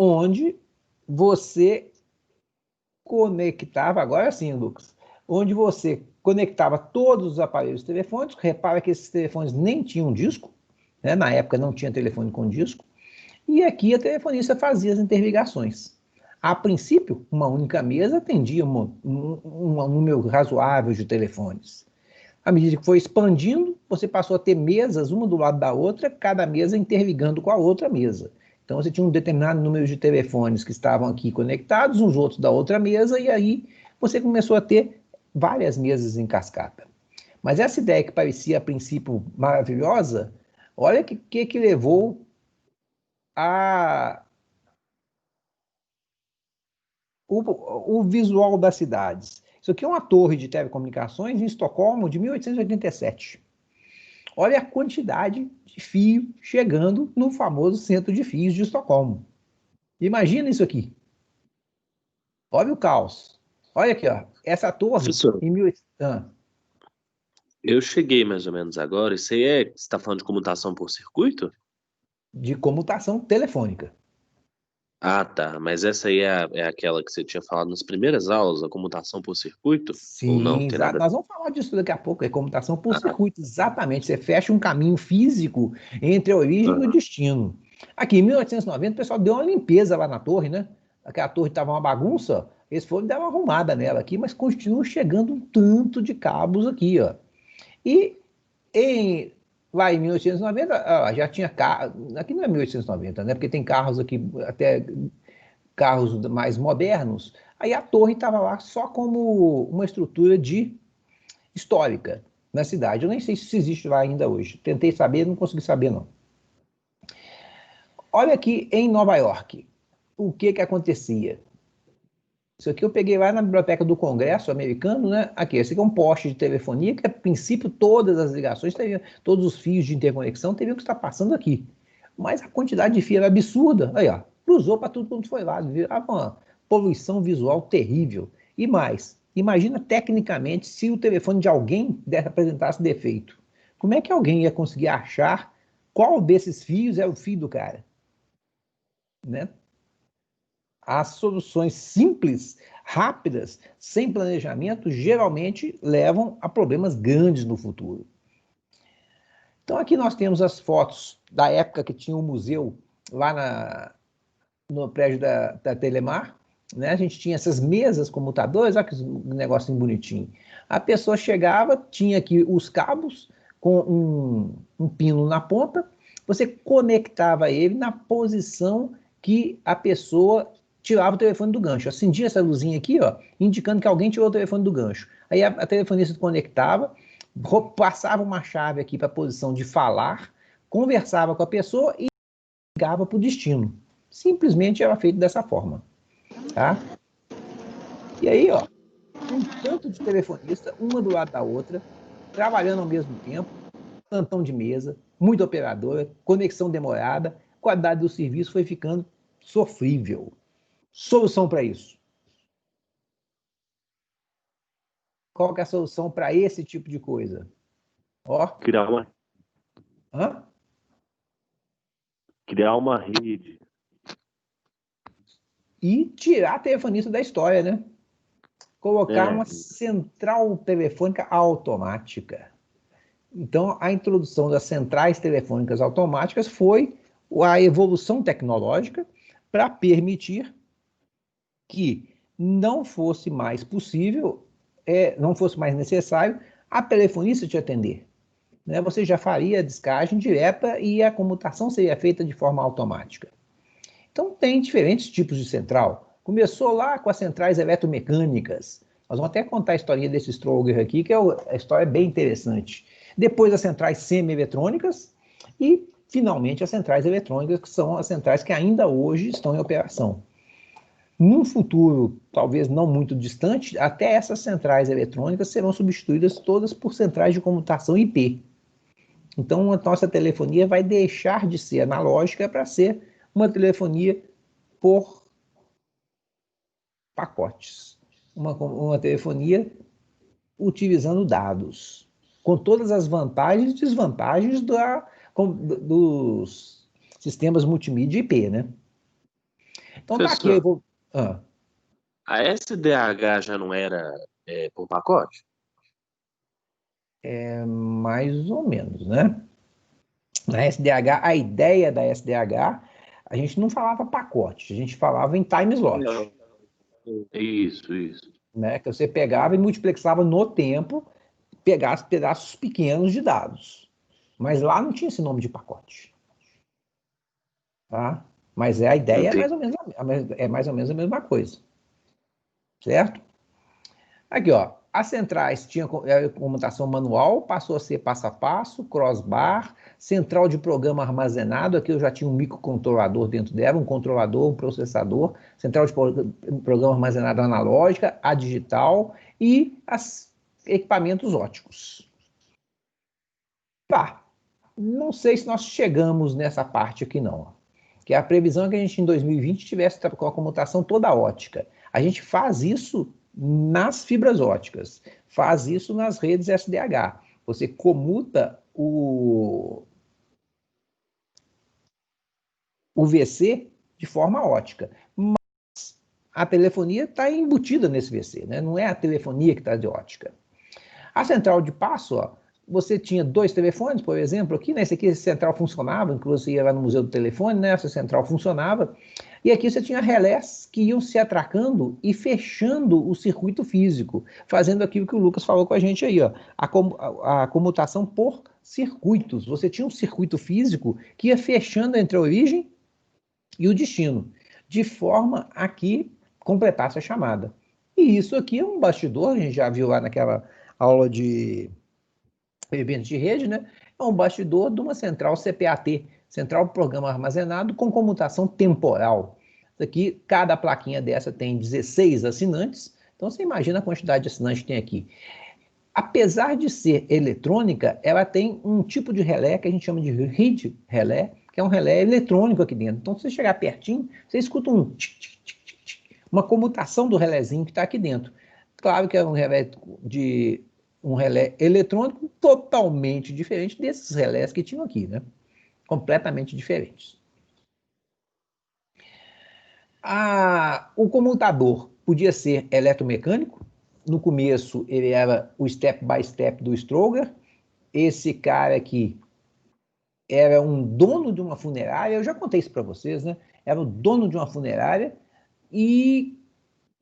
onde você conectava, agora sim, Lucas, onde você conectava todos os aparelhos telefônicos. Repara que esses telefones nem tinham disco, né? Na época não tinha telefone com disco, e aqui a telefonista fazia as interligações. A princípio, uma única mesa atendia um número razoável de telefones. À medida que foi expandindo, você passou a ter mesas, uma do lado da outra, cada mesa interligando com a outra mesa. Então você tinha um determinado número de telefones que estavam aqui conectados, uns outros da outra mesa, e aí você começou a ter várias mesas em cascata. Mas essa ideia que parecia a princípio maravilhosa, olha o que levou a o visual das cidades. Isso aqui é uma torre de telecomunicações em Estocolmo de 1887. Olha a quantidade de fio chegando no famoso centro de fios de Estocolmo. Imagina isso aqui. Olha o caos. Olha aqui, ó. Essa torre Professor, em 1800. eu cheguei mais ou menos agora. Isso aí você está falando de comutação por circuito? De comutação telefônica. Ah, tá. Mas essa aí é aquela que você tinha falado nas primeiras aulas, a comutação por circuito? Ou não? Sim, Tem nada a nós vamos falar disso daqui a pouco, é comutação por ver. circuito, exatamente. Você fecha um caminho físico entre a origem e o Aham. destino. Aqui, em 1890, o pessoal deu uma limpeza lá na torre, né? Aquela torre estava uma bagunça, eles foram dar uma arrumada nela aqui, mas continua chegando um tanto de cabos aqui, ó. E lá em 1890, já tinha carro, aqui não é 1890, né? Porque tem carros aqui, até carros mais modernos, aí a torre estava lá só como uma estrutura histórica na cidade. Eu nem sei se isso existe lá ainda hoje. Tentei saber, não consegui saber, não. Olha aqui em Nova York, o que acontecia. Isso aqui eu peguei lá na biblioteca do Congresso americano, né? Aqui, esse aqui é um poste de telefonia que, a princípio, todas as ligações, todos os fios de interconexão teriam que estar passando aqui. Mas a quantidade de fio era absurda. Aí, ó, cruzou para tudo quanto foi lá. Virava uma poluição visual terrível. E mais, imagina tecnicamente se o telefone de alguém apresentasse defeito. Como é que alguém ia conseguir achar qual desses fios é o fio do cara? Né? As soluções simples, rápidas, sem planejamento, geralmente levam a problemas grandes no futuro. Então aqui nós temos as fotos da época que tinha um museu lá no prédio da Telemar, né? A gente tinha essas mesas comutadoras, olha que negocinho bonitinho. A pessoa chegava, tinha aqui os cabos com um pino na ponta, você conectava ele na posição que a pessoa tirava o telefone do gancho. Acendia essa luzinha aqui, ó, indicando que alguém tirou o telefone do gancho. Aí a telefonista conectava, passava uma chave aqui para a posição de falar, conversava com a pessoa e ligava para o destino. Simplesmente era feito dessa forma. Tá? E aí, ó, um tanto de telefonista, uma do lado da outra, trabalhando ao mesmo tempo, plantão de mesa, muita operadora, conexão demorada, qualidade do serviço foi ficando sofrível. Solução para isso? Qual que é a solução para esse tipo de coisa? Ó, hã? Criar uma rede. E tirar a telefonista da história, né? Colocar uma central telefônica automática. Então, a introdução das centrais telefônicas automáticas foi a evolução tecnológica para permitir que não fosse mais possível, não fosse mais necessário a telefonista te atender. Né? Você já faria a descagem direta e a comutação seria feita de forma automática. Então, tem diferentes tipos de central. Começou lá com as centrais eletromecânicas. Nós vamos até contar a historinha desse Stroger aqui, que a história é bem interessante. Depois as centrais semi-eletrônicas e, finalmente, as centrais eletrônicas, que são as centrais que ainda hoje estão em operação. Num futuro, talvez não muito distante, até essas centrais eletrônicas serão substituídas todas por centrais de comutação IP. Então, a nossa telefonia vai deixar de ser analógica para ser uma telefonia por pacotes. Uma telefonia utilizando dados, com todas as vantagens e desvantagens dos sistemas multimídia IP, né? Então tá aqui, eu vou... A SDH já não era por pacote? Mais ou menos, né? Na SDH, a ideia da SDH, a gente não falava pacote, a gente falava em time slot. Não. Isso. Né? Que você pegava e multiplexava no tempo, pegasse pedaços pequenos de dados. Mas lá não tinha esse nome de pacote. Tá? Mas a ideia é mais ou menos a mesma coisa. Certo? Aqui, ó. As centrais tinham comutação manual, passou a ser passo a passo, crossbar, central de programa armazenado, aqui eu já tinha um microcontrolador dentro dela, um controlador, um processador, central de programa armazenado analógica, a digital e os equipamentos óticos. Tá, não sei se nós chegamos nessa parte aqui não, que a previsão é que a gente em 2020 tivesse com a comutação toda ótica. A gente faz isso nas fibras óticas, faz isso nas redes SDH. Você comuta o VC de forma ótica, mas a telefonia está embutida nesse VC, né? Não é a telefonia que está de ótica. A central de passo, ó, você tinha 2 telefones, por exemplo, aqui, né? Esse aqui, essa central funcionava, que você ia lá no Museu do Telefone, né? Essa central funcionava. E aqui você tinha relés que iam se atracando e fechando o circuito físico, fazendo aquilo que o Lucas falou com a gente aí, ó, a comutação por circuitos. Você tinha um circuito físico que ia fechando entre a origem e o destino, de forma a que completasse a chamada. E isso aqui é um bastidor, a gente já viu lá naquela aula de eventos de rede, né? É um bastidor de uma central CPAT, Central Programa Armazenado com comutação temporal. Isso aqui, cada plaquinha dessa tem 16 assinantes, então você imagina a quantidade de assinantes que tem aqui. Apesar de ser eletrônica, ela tem um tipo de relé que a gente chama de read relé, que é um relé eletrônico aqui dentro. Então, se você chegar pertinho, você escuta um tic, tic, tic, tic, tic, uma comutação do relézinho que está aqui dentro. Claro que é um relé eletrônico totalmente diferente desses relés que tinham aqui, né? Completamente diferentes. O comutador podia ser eletromecânico. No começo, ele era o step by step do Stroger. Esse cara aqui era um dono de uma funerária, eu já contei isso para vocês, né? Era o dono de uma funerária e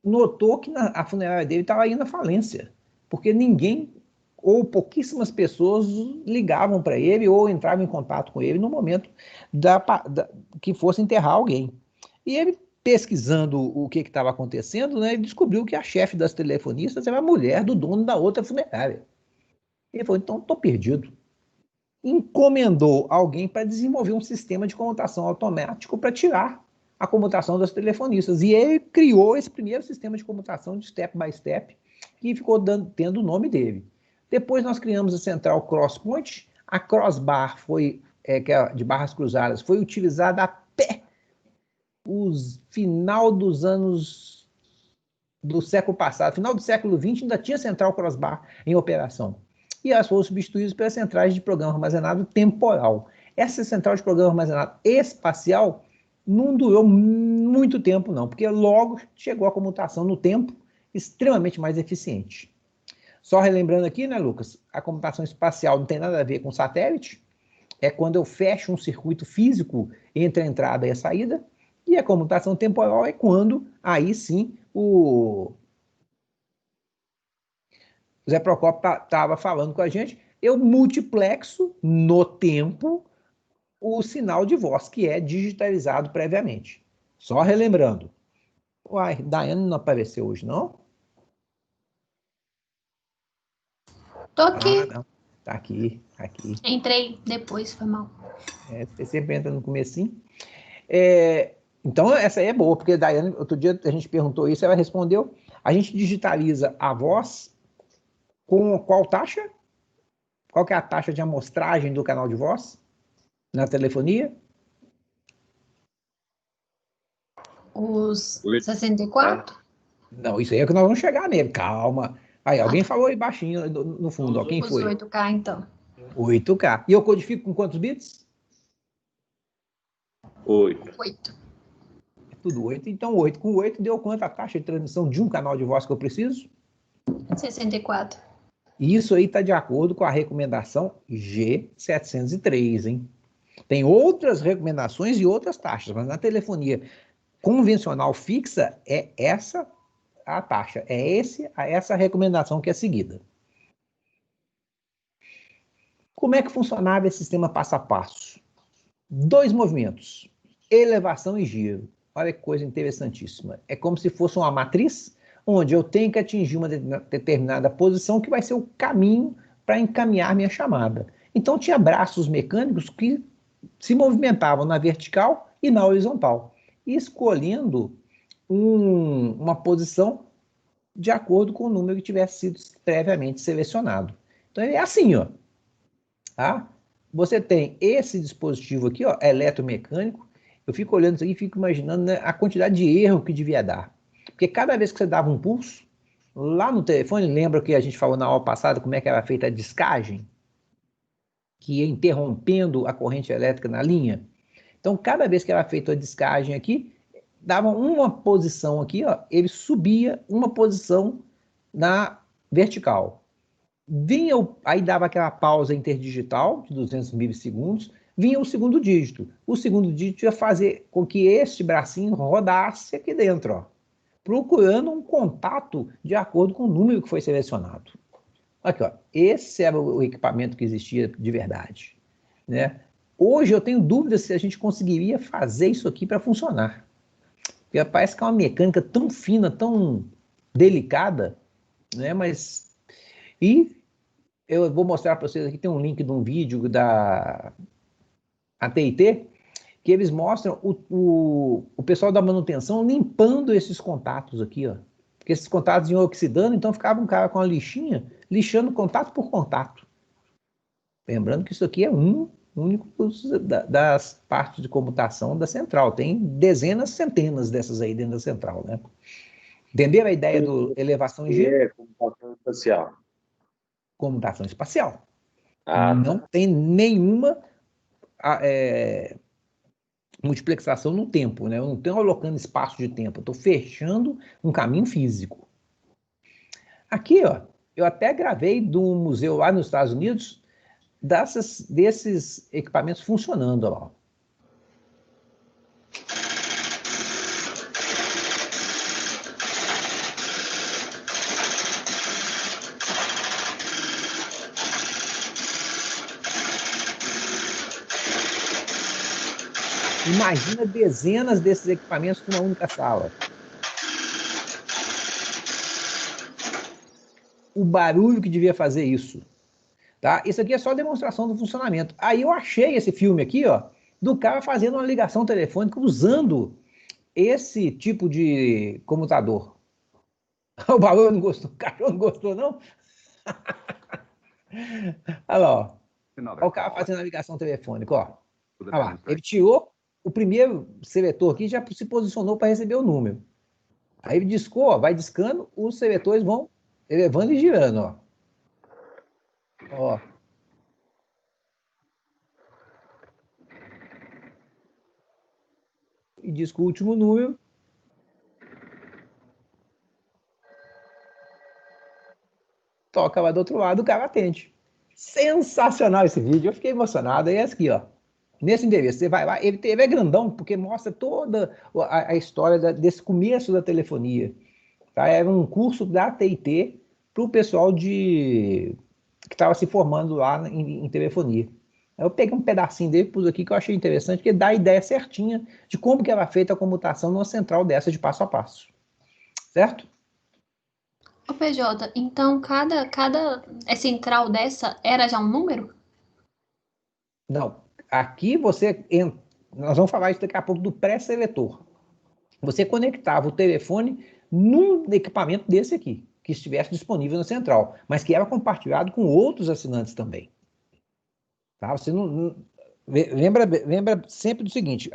notou que a funerária dele estava indo à falência, porque ninguém ou pouquíssimas pessoas ligavam para ele ou entravam em contato com ele no momento que fosse enterrar alguém. E ele, pesquisando o que estava acontecendo, né, ele descobriu que a chefe das telefonistas era a mulher do dono da outra funerária. Ele falou, então estou perdido. Encomendou alguém para desenvolver um sistema de comutação automático para tirar a comutação das telefonistas. E ele criou esse primeiro sistema de comutação de step by step, que ficou tendo o nome dele. Depois nós criamos a central Crosspoint, a Crossbar foi, que é de barras cruzadas, foi utilizada até o final dos anos do século passado, final do século XX, ainda tinha central Crossbar em operação. E elas foram substituídas pelas centrais de programa armazenado temporal. Essa central de programa armazenado espacial não durou muito tempo, não, porque logo chegou a comutação no tempo extremamente mais eficiente. Só relembrando aqui, né, Lucas, a computação espacial não tem nada a ver com satélite, é quando eu fecho um circuito físico entre a entrada e a saída, e a comutação temporal é quando, aí sim, o Zé Procópio estava falando com a gente, eu multiplexo no tempo o sinal de voz, que é digitalizado previamente. Só relembrando. Uai, Daiane não apareceu hoje, não? Tô aqui. Não. Tá aqui. Entrei depois, foi mal. Você sempre entra no comecinho. Então, essa aí é boa, porque a Daiane, outro dia a gente perguntou isso, ela respondeu, a gente digitaliza a voz com qual taxa? Qual que é a taxa de amostragem do canal de voz na telefonia? Os 64? Não, isso aí é que nós vamos chegar nele, calma. Aí, alguém falou aí baixinho no fundo, ó, quem foi? Os 8K, então. 8K. E eu codifico com quantos bits? 8. 8. Tudo 8. Então, 8 com 8 deu quanto a taxa de transmissão de um canal de voz que eu preciso? 64. E isso aí está de acordo com a recomendação G703, hein? Tem outras recomendações e outras taxas, mas na telefonia convencional fixa é essa a taxa, é essa a recomendação que é seguida. Como é que funcionava esse sistema passo a passo? 2 movimentos, elevação e giro. Olha que coisa interessantíssima. É como se fosse uma matriz, onde eu tenho que atingir uma determinada posição que vai ser o caminho para encaminhar minha chamada. Então tinha braços mecânicos que se movimentavam na vertical e na horizontal, escolhendo uma posição de acordo com o número que tivesse sido previamente selecionado. Então é assim, ó. Tá? Você tem esse dispositivo aqui, ó, eletromecânico. Eu fico olhando isso aqui e fico imaginando, né, a quantidade de erro que devia dar. Porque cada vez que você dava um pulso, lá no telefone, lembra que a gente falou na aula passada como é que era feita a descagem? Que ia interrompendo a corrente elétrica na linha. Então, cada vez que era feita a descagem aqui, dava uma posição aqui, ó, ele subia uma posição na vertical. Vinha aí dava aquela pausa interdigital de 200 milissegundos, vinha o segundo dígito. O segundo dígito ia fazer com que este bracinho rodasse aqui dentro, ó, procurando um contato de acordo com o número que foi selecionado. Aqui, ó, esse era o equipamento que existia de verdade, né? Hoje eu tenho dúvidas se a gente conseguiria fazer isso aqui para funcionar. Porque parece que é uma mecânica tão fina, tão delicada, né? Mas... E eu vou mostrar para vocês aqui, tem um link de um vídeo da AT&T, que eles mostram o pessoal da manutenção limpando esses contatos aqui, ó. Porque esses contatos iam oxidando, então ficava um cara com uma lixinha, lixando contato por contato. Lembrando que isso aqui é um único das partes de comutação da central. Tem dezenas, centenas dessas aí dentro da central, né? Entenderam a ideia do elevação e giro? É computação espacial. Comutação espacial. Não tem nenhuma multiplexação no tempo, né? Eu não estou alocando espaço de tempo, eu estou fechando um caminho físico. Aqui, ó, eu até gravei de um museu lá nos Estados Unidos desses equipamentos funcionando, ó. Imagina dezenas desses equipamentos numa única sala. O barulho que devia fazer isso. Tá? Isso aqui é só demonstração do funcionamento. Aí eu achei esse filme aqui, ó, do cara fazendo uma ligação telefônica usando esse tipo de comutador. O barulho não gostou, o cachorro não gostou, não? Olha lá, ó. Olha o cara fazendo a ligação telefônica, ó. Olha lá, ele tirou o primeiro seletor aqui, já se posicionou para receber o número. Aí ele discou, ó, vai discando, os seletores vão elevando e girando, ó. Ó. E disca o último número. Toca lá do outro lado, o cara atende. Sensacional esse vídeo, eu fiquei emocionado. Aí é aqui, ó. Nesse endereço, você vai lá, ele é grandão, porque mostra toda a história desse começo da telefonia. Tá? Era um curso da AT&T para o pessoal que estava se formando lá em telefonia. Eu peguei um pedacinho dele, pus aqui, que eu achei interessante, porque dá a ideia certinha de como que era feita a comutação numa central dessa de passo a passo. Certo? Ô PJ, então cada central dessa era já um número? Não. Aqui nós vamos falar isso daqui a pouco do pré-seletor. Você conectava o telefone num equipamento desse aqui, que estivesse disponível na central, mas que era compartilhado com outros assinantes também. Tá? Você lembra sempre do seguinte,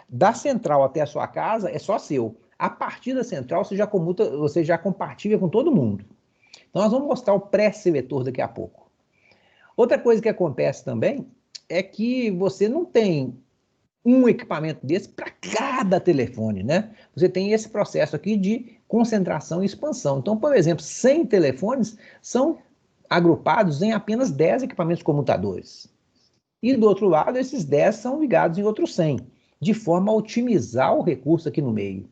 da central até a sua casa é só seu. A partir da central você já compartilha com todo mundo. Então nós vamos mostrar o pré-seletor daqui a pouco. Outra coisa que acontece também é que você não tem um equipamento desse para cada telefone, né? Você tem esse processo aqui de concentração e expansão. Então, por exemplo, 100 telefones são agrupados em apenas 10 equipamentos comutadores. E do outro lado, esses 10 são ligados em outros 100, de forma a otimizar o recurso aqui no meio.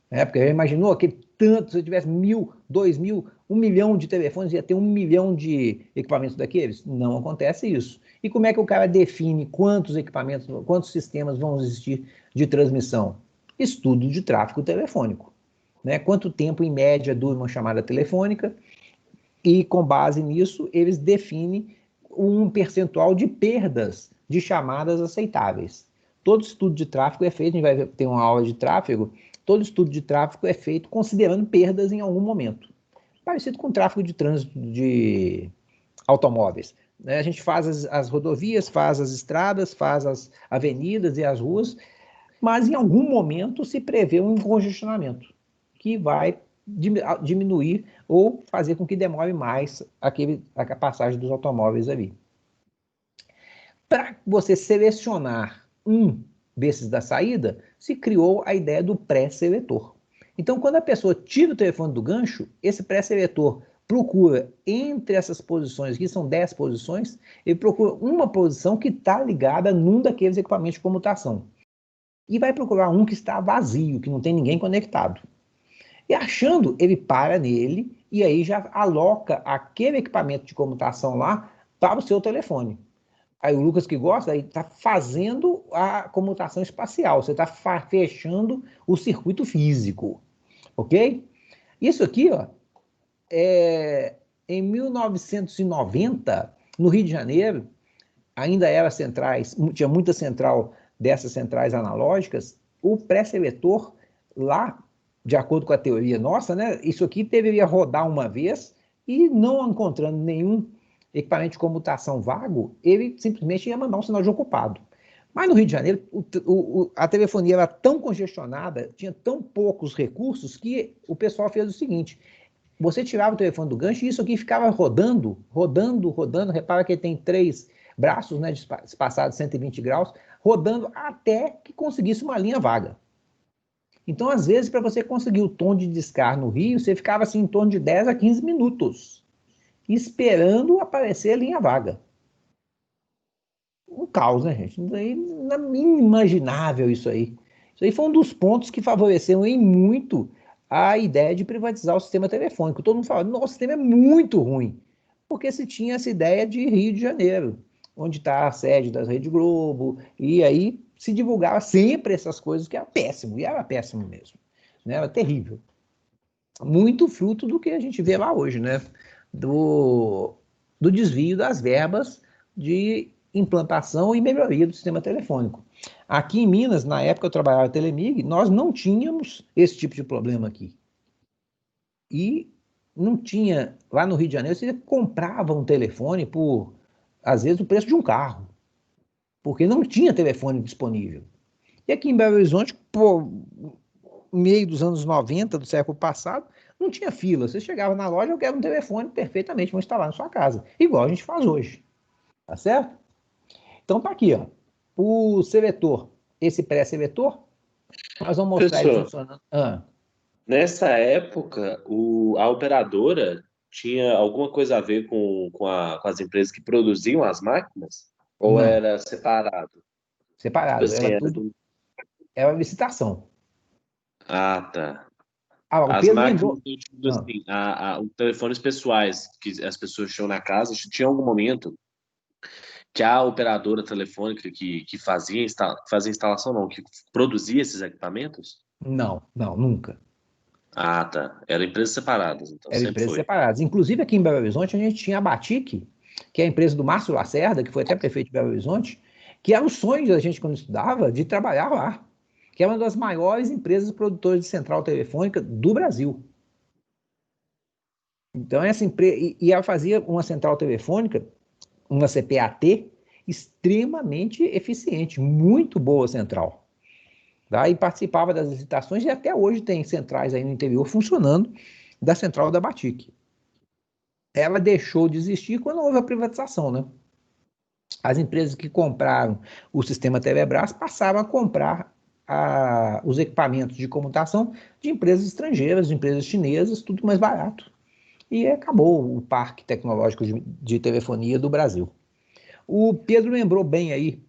Porque já imaginou que tanto, se eu tivesse 1.000, 2.000, 1 milhão de telefones, ia ter 1 milhão de equipamentos daqueles? Não acontece isso. E como é que o cara define quantos equipamentos, quantos sistemas vão existir de transmissão? Estudo de tráfego telefônico. Quanto tempo, em média, dura uma chamada telefônica? E, com base nisso, eles definem um percentual de perdas de chamadas aceitáveis. Todo estudo de tráfego é feito, a gente vai ter uma aula de tráfego, todo estudo de tráfego é feito considerando perdas em algum momento. Parecido com o tráfego de trânsito de automóveis. A gente faz as rodovias, faz as estradas, faz as avenidas e as ruas, mas em algum momento se prevê um congestionamento que vai diminuir ou fazer com que demore mais a passagem dos automóveis ali. Para você selecionar um desses da saída, se criou a ideia do pré-seletor. Então, quando a pessoa tira o telefone do gancho, esse pré-seletor procura entre essas posições, que são 10 posições, ele procura uma posição que está ligada num daqueles equipamentos de comutação. E vai procurar um que está vazio, que não tem ninguém conectado. E achando, ele para nele e aí já aloca aquele equipamento de comutação lá para o seu telefone. Aí o Lucas que gosta, aí está fazendo a comutação espacial, você está fechando o circuito físico, ok? Isso aqui, ó, em 1990, no Rio de Janeiro, ainda era centrais, tinha muita central dessas centrais analógicas, o pré-seletor lá, de acordo com a teoria nossa, isso aqui deveria rodar uma vez e não encontrando nenhum equipamento de comutação vago, ele simplesmente ia mandar um sinal de ocupado. Mas no Rio de Janeiro, a telefonia era tão congestionada, tinha tão poucos recursos, que o pessoal fez o seguinte: você tirava o telefone do gancho e isso aqui ficava rodando, repara que ele tem 3 braços, espaçados 120 graus, rodando até que conseguisse uma linha vaga. Então, às vezes, para você conseguir o tom de descarga no Rio, você ficava assim em torno de 10 a 15 minutos, esperando aparecer a linha vaga. Um caos, né, gente? Inimaginável isso aí. Isso aí foi um dos pontos que favoreceram em muito a ideia de privatizar o sistema telefônico. Todo mundo fala, nosso sistema é muito ruim, porque se tinha essa ideia de Rio de Janeiro, onde está a sede da Rede Globo, e aí se divulgava sempre essas coisas que era péssimo, e era péssimo mesmo, era terrível. Muito fruto do que a gente vê lá hoje, do desvio das verbas de implantação e melhoria do sistema telefônico. Aqui em Minas, na época eu trabalhava na Telemig, nós não tínhamos esse tipo de problema aqui. E não tinha, lá no Rio de Janeiro, você comprava um telefone por, às vezes, o preço de um carro, porque não tinha telefone disponível. E aqui em Belo Horizonte, meio dos anos 90 do século passado, não tinha fila. Você chegava na loja, eu quero um telefone perfeitamente, vão instalar na sua casa, igual a gente faz hoje. Tá certo? Então tá aqui, ó. O seletor, esse pré-seletor, nós vamos mostrar ele funcionando. Nessa época, a operadora tinha alguma coisa a ver com as empresas que produziam as máquinas? Ou Não. era separado? Separado, Tipo assim, era tudo. Era licitação. Ah, tá. O As Pedro máquinas, lembrou. tipo assim, os telefones pessoais que as pessoas tinham na casa, tinha algum momento que a operadora telefônica que fazia instalação, não, que produzia esses equipamentos? Não, nunca. Ah, tá. Eram empresas separadas, então Eram sempre empresas foi. separadas. Inclusive aqui em Belo Horizonte, a gente tinha a Batic, que é a empresa do Márcio Lacerda, que foi até prefeito de Belo Horizonte, que era o sonho da gente quando estudava de trabalhar lá, que é uma das maiores empresas produtoras de central telefônica do Brasil. Então, essa empresa. E ela fazia uma central telefônica, uma CPAT, extremamente eficiente, muito boa central. Tá? E participava das licitações, e até hoje tem centrais aí no interior funcionando da central da Batic. Ela deixou de existir quando houve a privatização, as empresas que compraram o sistema Telebrás passaram a comprar os equipamentos de comutação de empresas estrangeiras, de empresas chinesas, tudo mais barato. E acabou o parque tecnológico de telefonia do Brasil. O Pedro lembrou bem aí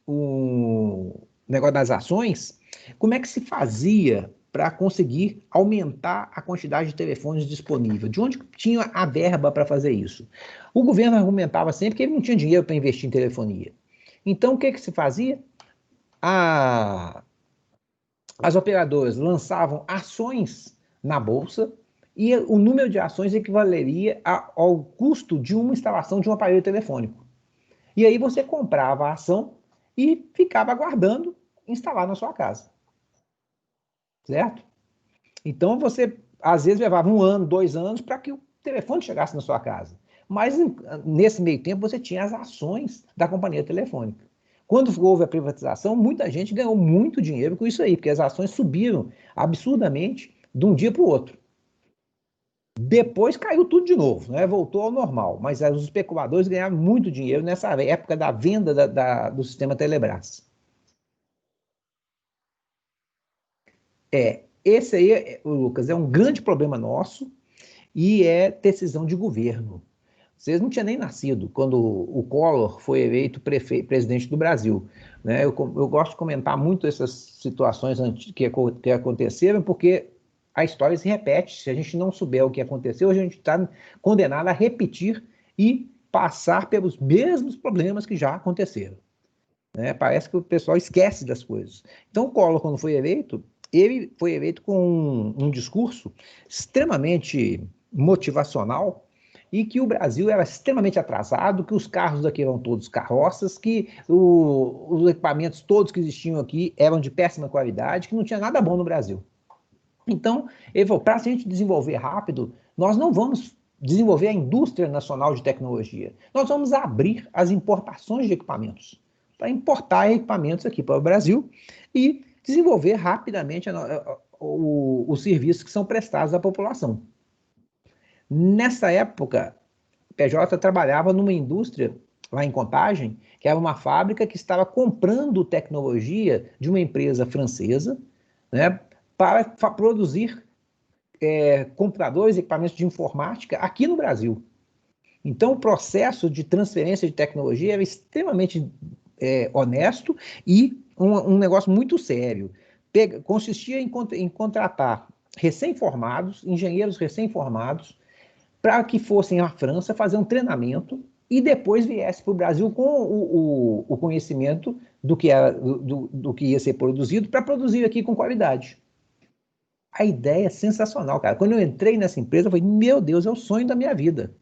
o negócio das ações. Como é que se fazia para conseguir aumentar a quantidade de telefones disponível? De onde tinha a verba para fazer isso? O governo argumentava sempre que ele não tinha dinheiro para investir em telefonia. Então, o que se fazia? As operadoras lançavam ações na bolsa e o número de ações equivaleria ao custo de uma instalação de um aparelho telefônico. E aí você comprava a ação e ficava aguardando instalar na sua casa. Certo? Então você, às vezes, levava 1 ano, 2 anos para que o telefone chegasse na sua casa. Mas, nesse meio tempo, você tinha as ações da companhia telefônica. Quando houve a privatização, muita gente ganhou muito dinheiro com isso aí, porque as ações subiram absurdamente de um dia para o outro. Depois caiu tudo de novo, né? Voltou ao normal, mas os especuladores ganharam muito dinheiro nessa época da venda do sistema Telebrás. Esse aí, Lucas, é um grande problema nosso e é decisão de governo. Vocês não tinham nem nascido quando o Collor foi eleito presidente do Brasil. Né? Eu gosto de comentar muito essas situações que aconteceram, porque a história se repete. Se a gente não souber o que aconteceu, a gente está condenado a repetir e passar pelos mesmos problemas que já aconteceram. Né? Parece que o pessoal esquece das coisas. Então, o Collor, quando foi eleito, ele foi eleito com um discurso extremamente motivacional e que o Brasil era extremamente atrasado, que os carros daqui eram todos carroças, que os equipamentos todos que existiam aqui eram de péssima qualidade, que não tinha nada bom no Brasil. Então, ele falou, para a gente desenvolver rápido, nós não vamos desenvolver a indústria nacional de tecnologia, nós vamos abrir as importações de equipamentos, para importar equipamentos aqui para o Brasil e desenvolver rapidamente os serviços que são prestados à população. Nessa época, PJ trabalhava numa indústria, lá em Contagem, que era uma fábrica que estava comprando tecnologia de uma empresa francesa, né, para produzir computadores e equipamentos de informática aqui no Brasil. Então, o processo de transferência de tecnologia era extremamente honesto e um negócio muito sério. Consistia em contratar recém-formados, engenheiros recém-formados, para que fossem à França fazer um treinamento e depois viesse para o Brasil com o conhecimento do que ia ser produzido para produzir aqui com qualidade. A ideia é sensacional, cara. Quando eu entrei nessa empresa, eu falei, meu Deus, é o sonho da minha vida.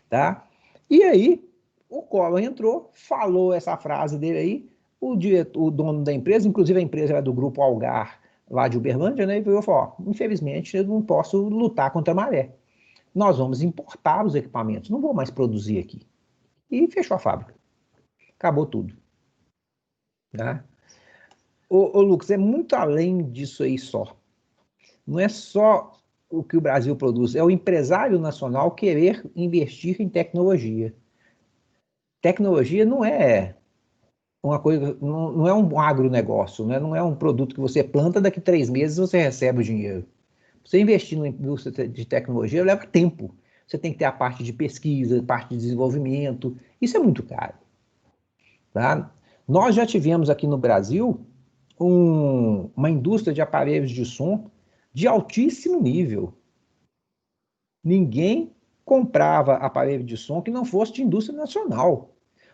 Tá? E aí, o Collor entrou, falou essa frase dele aí, o dono da empresa, inclusive a empresa era do Grupo Algar, lá de Uberlândia, né? E falou, ó, infelizmente, eu não posso lutar contra a maré. Nós vamos importar os equipamentos, não vou mais produzir aqui. E fechou a fábrica. Acabou tudo. Tá? Ô Lucas, é muito além disso aí só. Não é só o que o Brasil produz, é o empresário nacional querer investir em tecnologia. Tecnologia não é uma coisa, não é um agronegócio, né? Não é um produto que você planta, daqui 3 meses você recebe o dinheiro. Você investir numa indústria de tecnologia leva tempo. Você tem que ter a parte de pesquisa, a parte de desenvolvimento. Isso é muito caro. Tá? Nós já tivemos aqui no Brasil uma indústria de aparelhos de som de altíssimo nível. Ninguém comprava aparelho de som que não fosse de indústria nacional.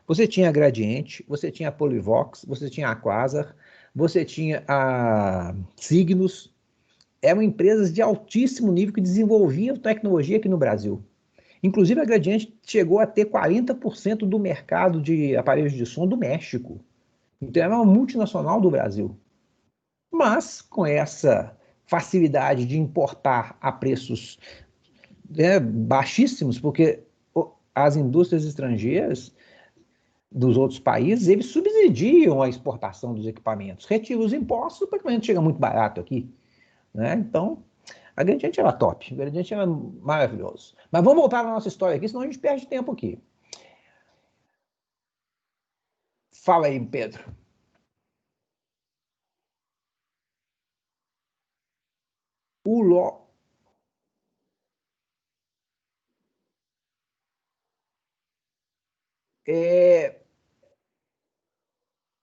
Você tinha a Gradiente, você tinha a Polivox, você tinha a Quasar, você tinha a Cygnus. Eram empresas de altíssimo nível que desenvolviam tecnologia aqui no Brasil. Inclusive, a Gradiente chegou a ter 40% do mercado de aparelhos de som do México. Então, era uma multinacional do Brasil. Mas, com essa facilidade de importar a preços baixíssimos, porque as indústrias estrangeiras dos outros países, eles subsidiam a exportação dos equipamentos, retiram os impostos, o equipamento chega muito barato aqui. Né? Então, a Gradiente era top, a Gradiente era maravilhoso. Mas vamos voltar à nossa história aqui, senão a gente perde tempo aqui. Fala aí, Pedro. O LOL...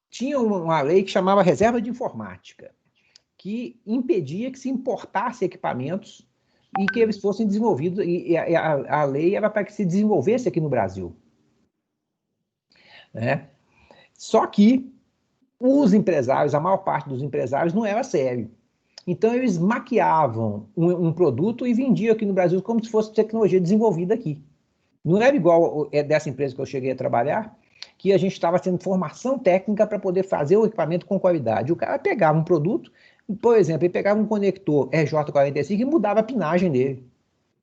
Tinha uma lei que chamava Reserva de Informática, que impedia que se importasse equipamentos e que eles fossem desenvolvidos, e a lei era para que se desenvolvesse aqui no Brasil. Né? Só que os empresários, a maior parte dos empresários, não era sério. Então, eles maquiavam um produto e vendiam aqui no Brasil como se fosse tecnologia desenvolvida aqui. Não era igual dessa empresa que eu cheguei a trabalhar, que a gente estava tendo formação técnica para poder fazer o equipamento com qualidade. O cara pegava um produto, por exemplo, ele pegava um conector RJ45 e mudava a pinagem dele.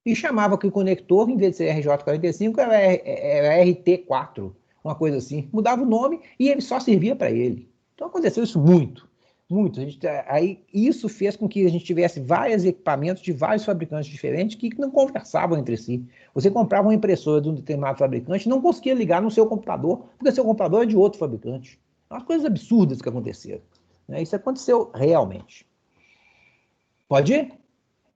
E chamava que o conector, em vez de ser RJ45, era RT4, uma coisa assim. Mudava o nome e ele só servia para ele. Então aconteceu isso muito. Muito. Aí, isso fez com que a gente tivesse vários equipamentos de vários fabricantes diferentes que não conversavam entre si. Você comprava uma impressora de um determinado fabricante e não conseguia ligar no seu computador, porque o seu computador é de outro fabricante. Umas coisas absurdas que aconteceram. Né? Isso aconteceu realmente. Pode ir?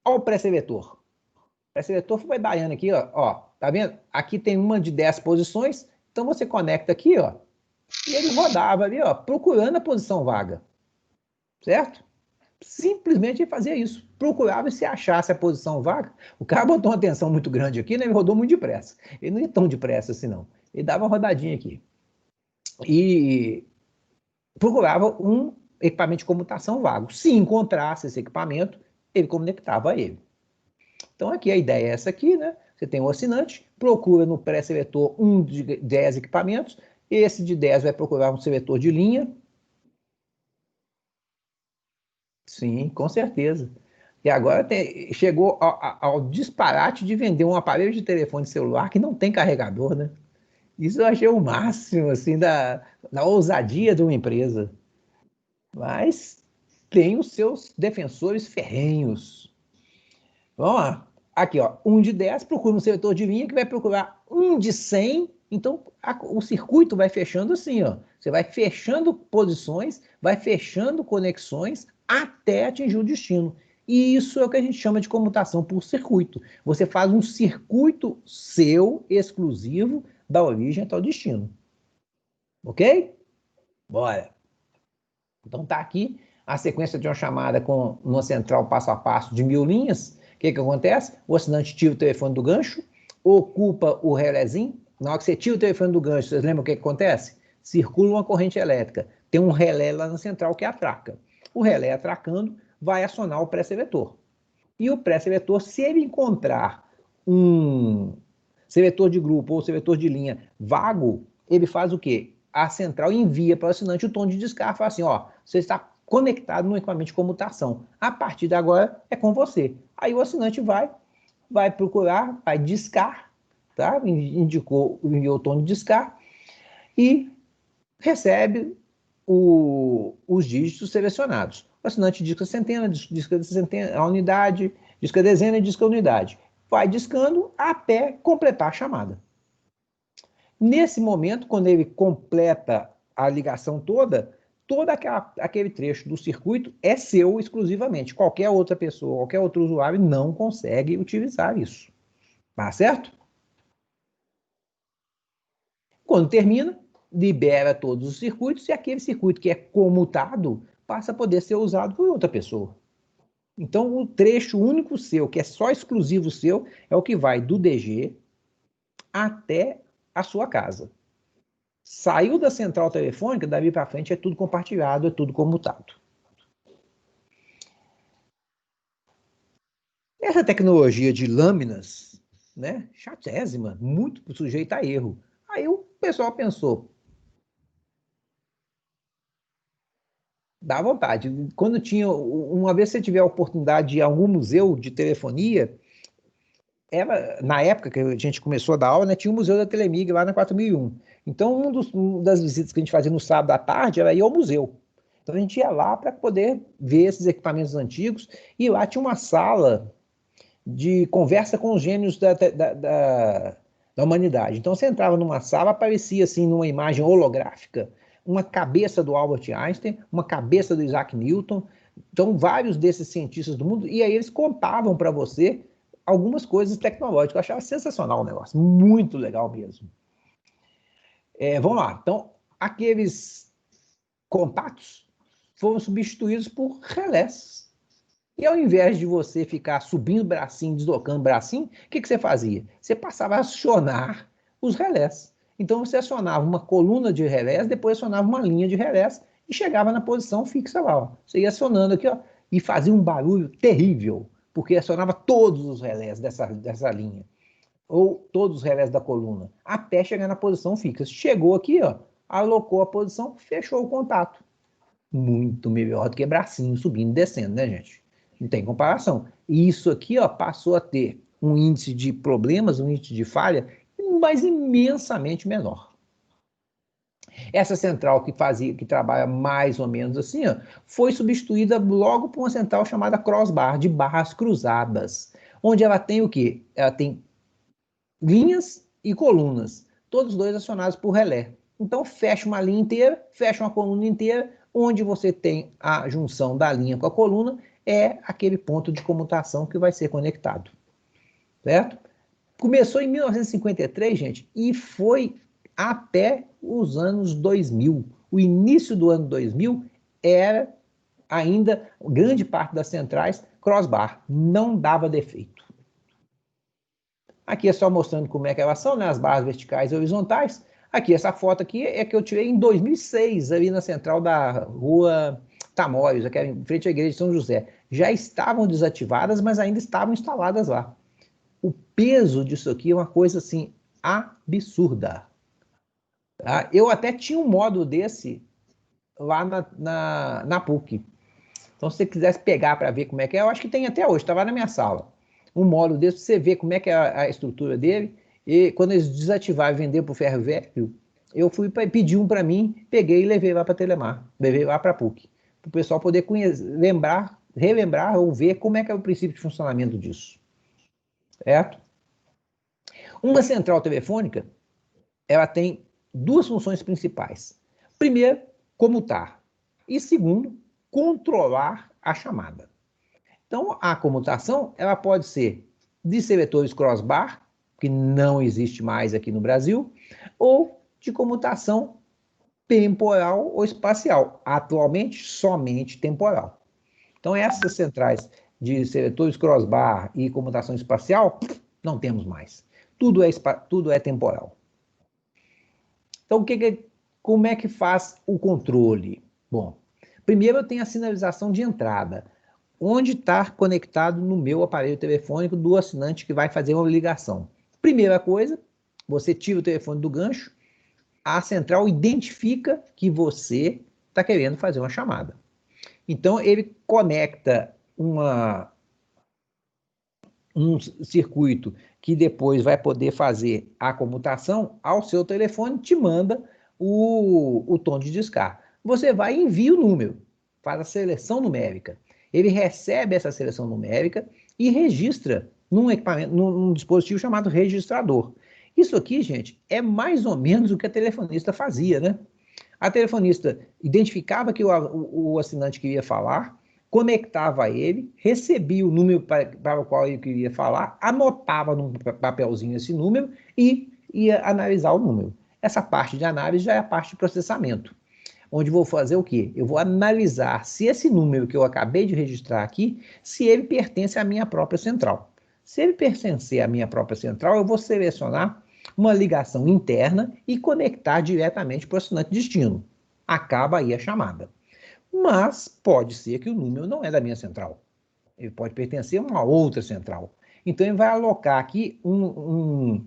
Olha o pré-seletor. O pré-seletor foi baiano aqui, ó. Tá vendo? Aqui tem uma de 10 posições, então você conecta aqui, ó, e ele rodava ali, ó, procurando a posição vaga. Certo? Simplesmente ele fazia isso. Procurava e se achasse a posição vaga. O cara botou uma tensão muito grande aqui, né? Ele rodou muito depressa. Ele não ia tão depressa assim, não. Ele dava uma rodadinha aqui. E procurava um equipamento de comutação vago. Se encontrasse esse equipamento, ele conectava a ele. Então, aqui a ideia é essa aqui, né? Você tem um assinante, procura no pré-seletor um de 10 equipamentos. Esse de 10 vai procurar um seletor de linha. Sim, com certeza. E agora chegou ao disparate de vender um aparelho de telefone celular que não tem carregador, né? Isso eu achei o máximo, assim, da ousadia de uma empresa. Mas tem os seus defensores ferrenhos. Vamos lá. Aqui, ó, um de 10 procura um seletor de linha que vai procurar um de 100. Então, o circuito vai fechando assim, ó. Você vai fechando posições, vai fechando conexões até atingir o destino. E isso é o que a gente chama de comutação por circuito. Você faz um circuito seu, exclusivo, da origem até o destino. Ok? Bora. Então tá aqui a sequência de uma chamada com uma central passo a passo de 1000 linhas. O que acontece? O assinante tira o telefone do gancho, ocupa o relézinho. Na hora que você tira o telefone do gancho, vocês lembram o que acontece? Circula uma corrente elétrica. Tem um relé lá na central que atraca. O relé atracando vai acionar o pré-seletor. E o pré-seletor, se ele encontrar um seletor de grupo ou seletor de linha vago, ele faz o quê? A central envia para o assinante o tom de descarga, fala assim, ó, você está conectado no equipamento de comutação. A partir de agora é com você. Aí o assinante vai procurar, vai discar, tá? Enviou o tom de discar e recebe os dígitos selecionados. O assinante disca a centena, disca a unidade, disca a dezena e disca a unidade. Vai discando até completar a chamada. Nesse momento, quando ele completa a ligação toda aquele trecho do circuito é seu exclusivamente. Qualquer outra pessoa, qualquer outro usuário não consegue utilizar isso. Tá certo? Quando termina, libera todos os circuitos e aquele circuito que é comutado passa a poder ser usado por outra pessoa. Então, o trecho único seu, que é só exclusivo seu, é o que vai do DG até a sua casa. Saiu da central telefônica, dali para frente é tudo compartilhado, é tudo comutado. Essa tecnologia de lâminas, né, chatésima, muito sujeita a erro. Aí o pessoal pensou, dá vontade. Quando tinha, uma vez você tiver a oportunidade de ir a algum museu de telefonia, na época que a gente começou a dar aula, né, tinha o Museu da Telemig lá na 4001. Então, uma das visitas que a gente fazia no sábado à tarde era ir ao museu. Então, a gente ia lá para poder ver esses equipamentos antigos, e lá tinha uma sala de conversa com os gênios da humanidade. Então, você entrava numa sala, aparecia assim, numa imagem holográfica, uma cabeça do Albert Einstein, uma cabeça do Isaac Newton, então vários desses cientistas do mundo, e aí eles contavam para você algumas coisas tecnológicas. Eu achava sensacional o negócio, muito legal mesmo. Vamos lá, então, aqueles contatos foram substituídos por relés. E ao invés de você ficar subindo o bracinho, deslocando o bracinho, o que você fazia? Você passava a acionar os relés. Então você acionava uma coluna de relés, depois acionava uma linha de relés e chegava na posição fixa lá. Ó. Você ia acionando aqui, ó, e fazia um barulho terrível, porque acionava todos os relés dessa linha, ou todos os relés da coluna, até chegar na posição fixa. Chegou aqui, ó, alocou a posição, fechou o contato. Muito melhor do que bracinho subindo e descendo, né, gente? Não tem comparação. E isso aqui, ó, passou a ter um índice de problemas, um índice de falha, mas imensamente menor. Essa central que trabalha mais ou menos assim, ó, foi substituída logo por uma central chamada crossbar, de barras cruzadas, onde ela tem o quê? Ela tem linhas e colunas, todos dois acionados por relé. Então, fecha uma linha inteira, fecha uma coluna inteira, onde você tem a junção da linha com a coluna, é aquele ponto de comutação que vai ser conectado. Certo? Começou em 1953, gente, e foi até os anos 2000. O início do ano 2000 era ainda, grande parte das centrais, crossbar, não dava defeito. Aqui é só mostrando como é que elas são, né? As barras verticais e horizontais. Aqui, essa foto aqui é que eu tirei em 2006, ali na central da rua Tamórios, aqui em frente à igreja de São José. Já estavam desativadas, mas ainda estavam instaladas lá. O peso disso aqui é uma coisa, assim, absurda. Tá? Eu até tinha um módulo desse lá na PUC. Então, se você quisesse pegar para ver como é que é, eu acho que tem até hoje, estava na minha sala. Um módulo desse, você vê como é que é a estrutura dele. E quando eles desativaram e venderam para o ferro velho, eu fui pedir um para mim, peguei e levei lá para Telemar, levei lá para a PUC, para o pessoal poder relembrar ou ver como é que é o princípio de funcionamento disso. Certo? Uma central telefônica, ela tem duas funções principais. Primeiro, comutar. E segundo, controlar a chamada. Então, a comutação, ela pode ser de seletores crossbar, que não existe mais aqui no Brasil, ou de comutação temporal ou espacial. Atualmente, somente temporal. Então, essas centrais de seletores crossbar e comutação espacial, não temos mais. Tudo é temporal. Então, como é que faz o controle? Bom, primeiro eu tenho a sinalização de entrada, onde está conectado no meu aparelho telefônico do assinante que vai fazer uma ligação. Primeira coisa, você tira o telefone do gancho, a central identifica que você está querendo fazer uma chamada. Então, ele conecta um circuito que depois vai poder fazer a comutação ao seu telefone, te manda o tom de discar. Você vai e envia o número, faz a seleção numérica. Ele recebe essa seleção numérica e registra num dispositivo chamado registrador. Isso aqui, gente, é mais ou menos o que a telefonista fazia, né? A telefonista identificava que o assinante queria falar, conectava ele, recebia o número para o qual ele queria falar, anotava num papelzinho esse número e ia analisar o número. Essa parte de análise já é a parte de processamento, onde vou fazer o quê? Eu vou analisar se esse número que eu acabei de registrar aqui, se ele pertence à minha própria central. Se ele pertencer à minha própria central, eu vou selecionar uma ligação interna e conectar diretamente para o assinante destino. Acaba aí a chamada. Mas pode ser que o número não é da minha central. Ele pode pertencer a uma outra central. Então, ele vai alocar aqui um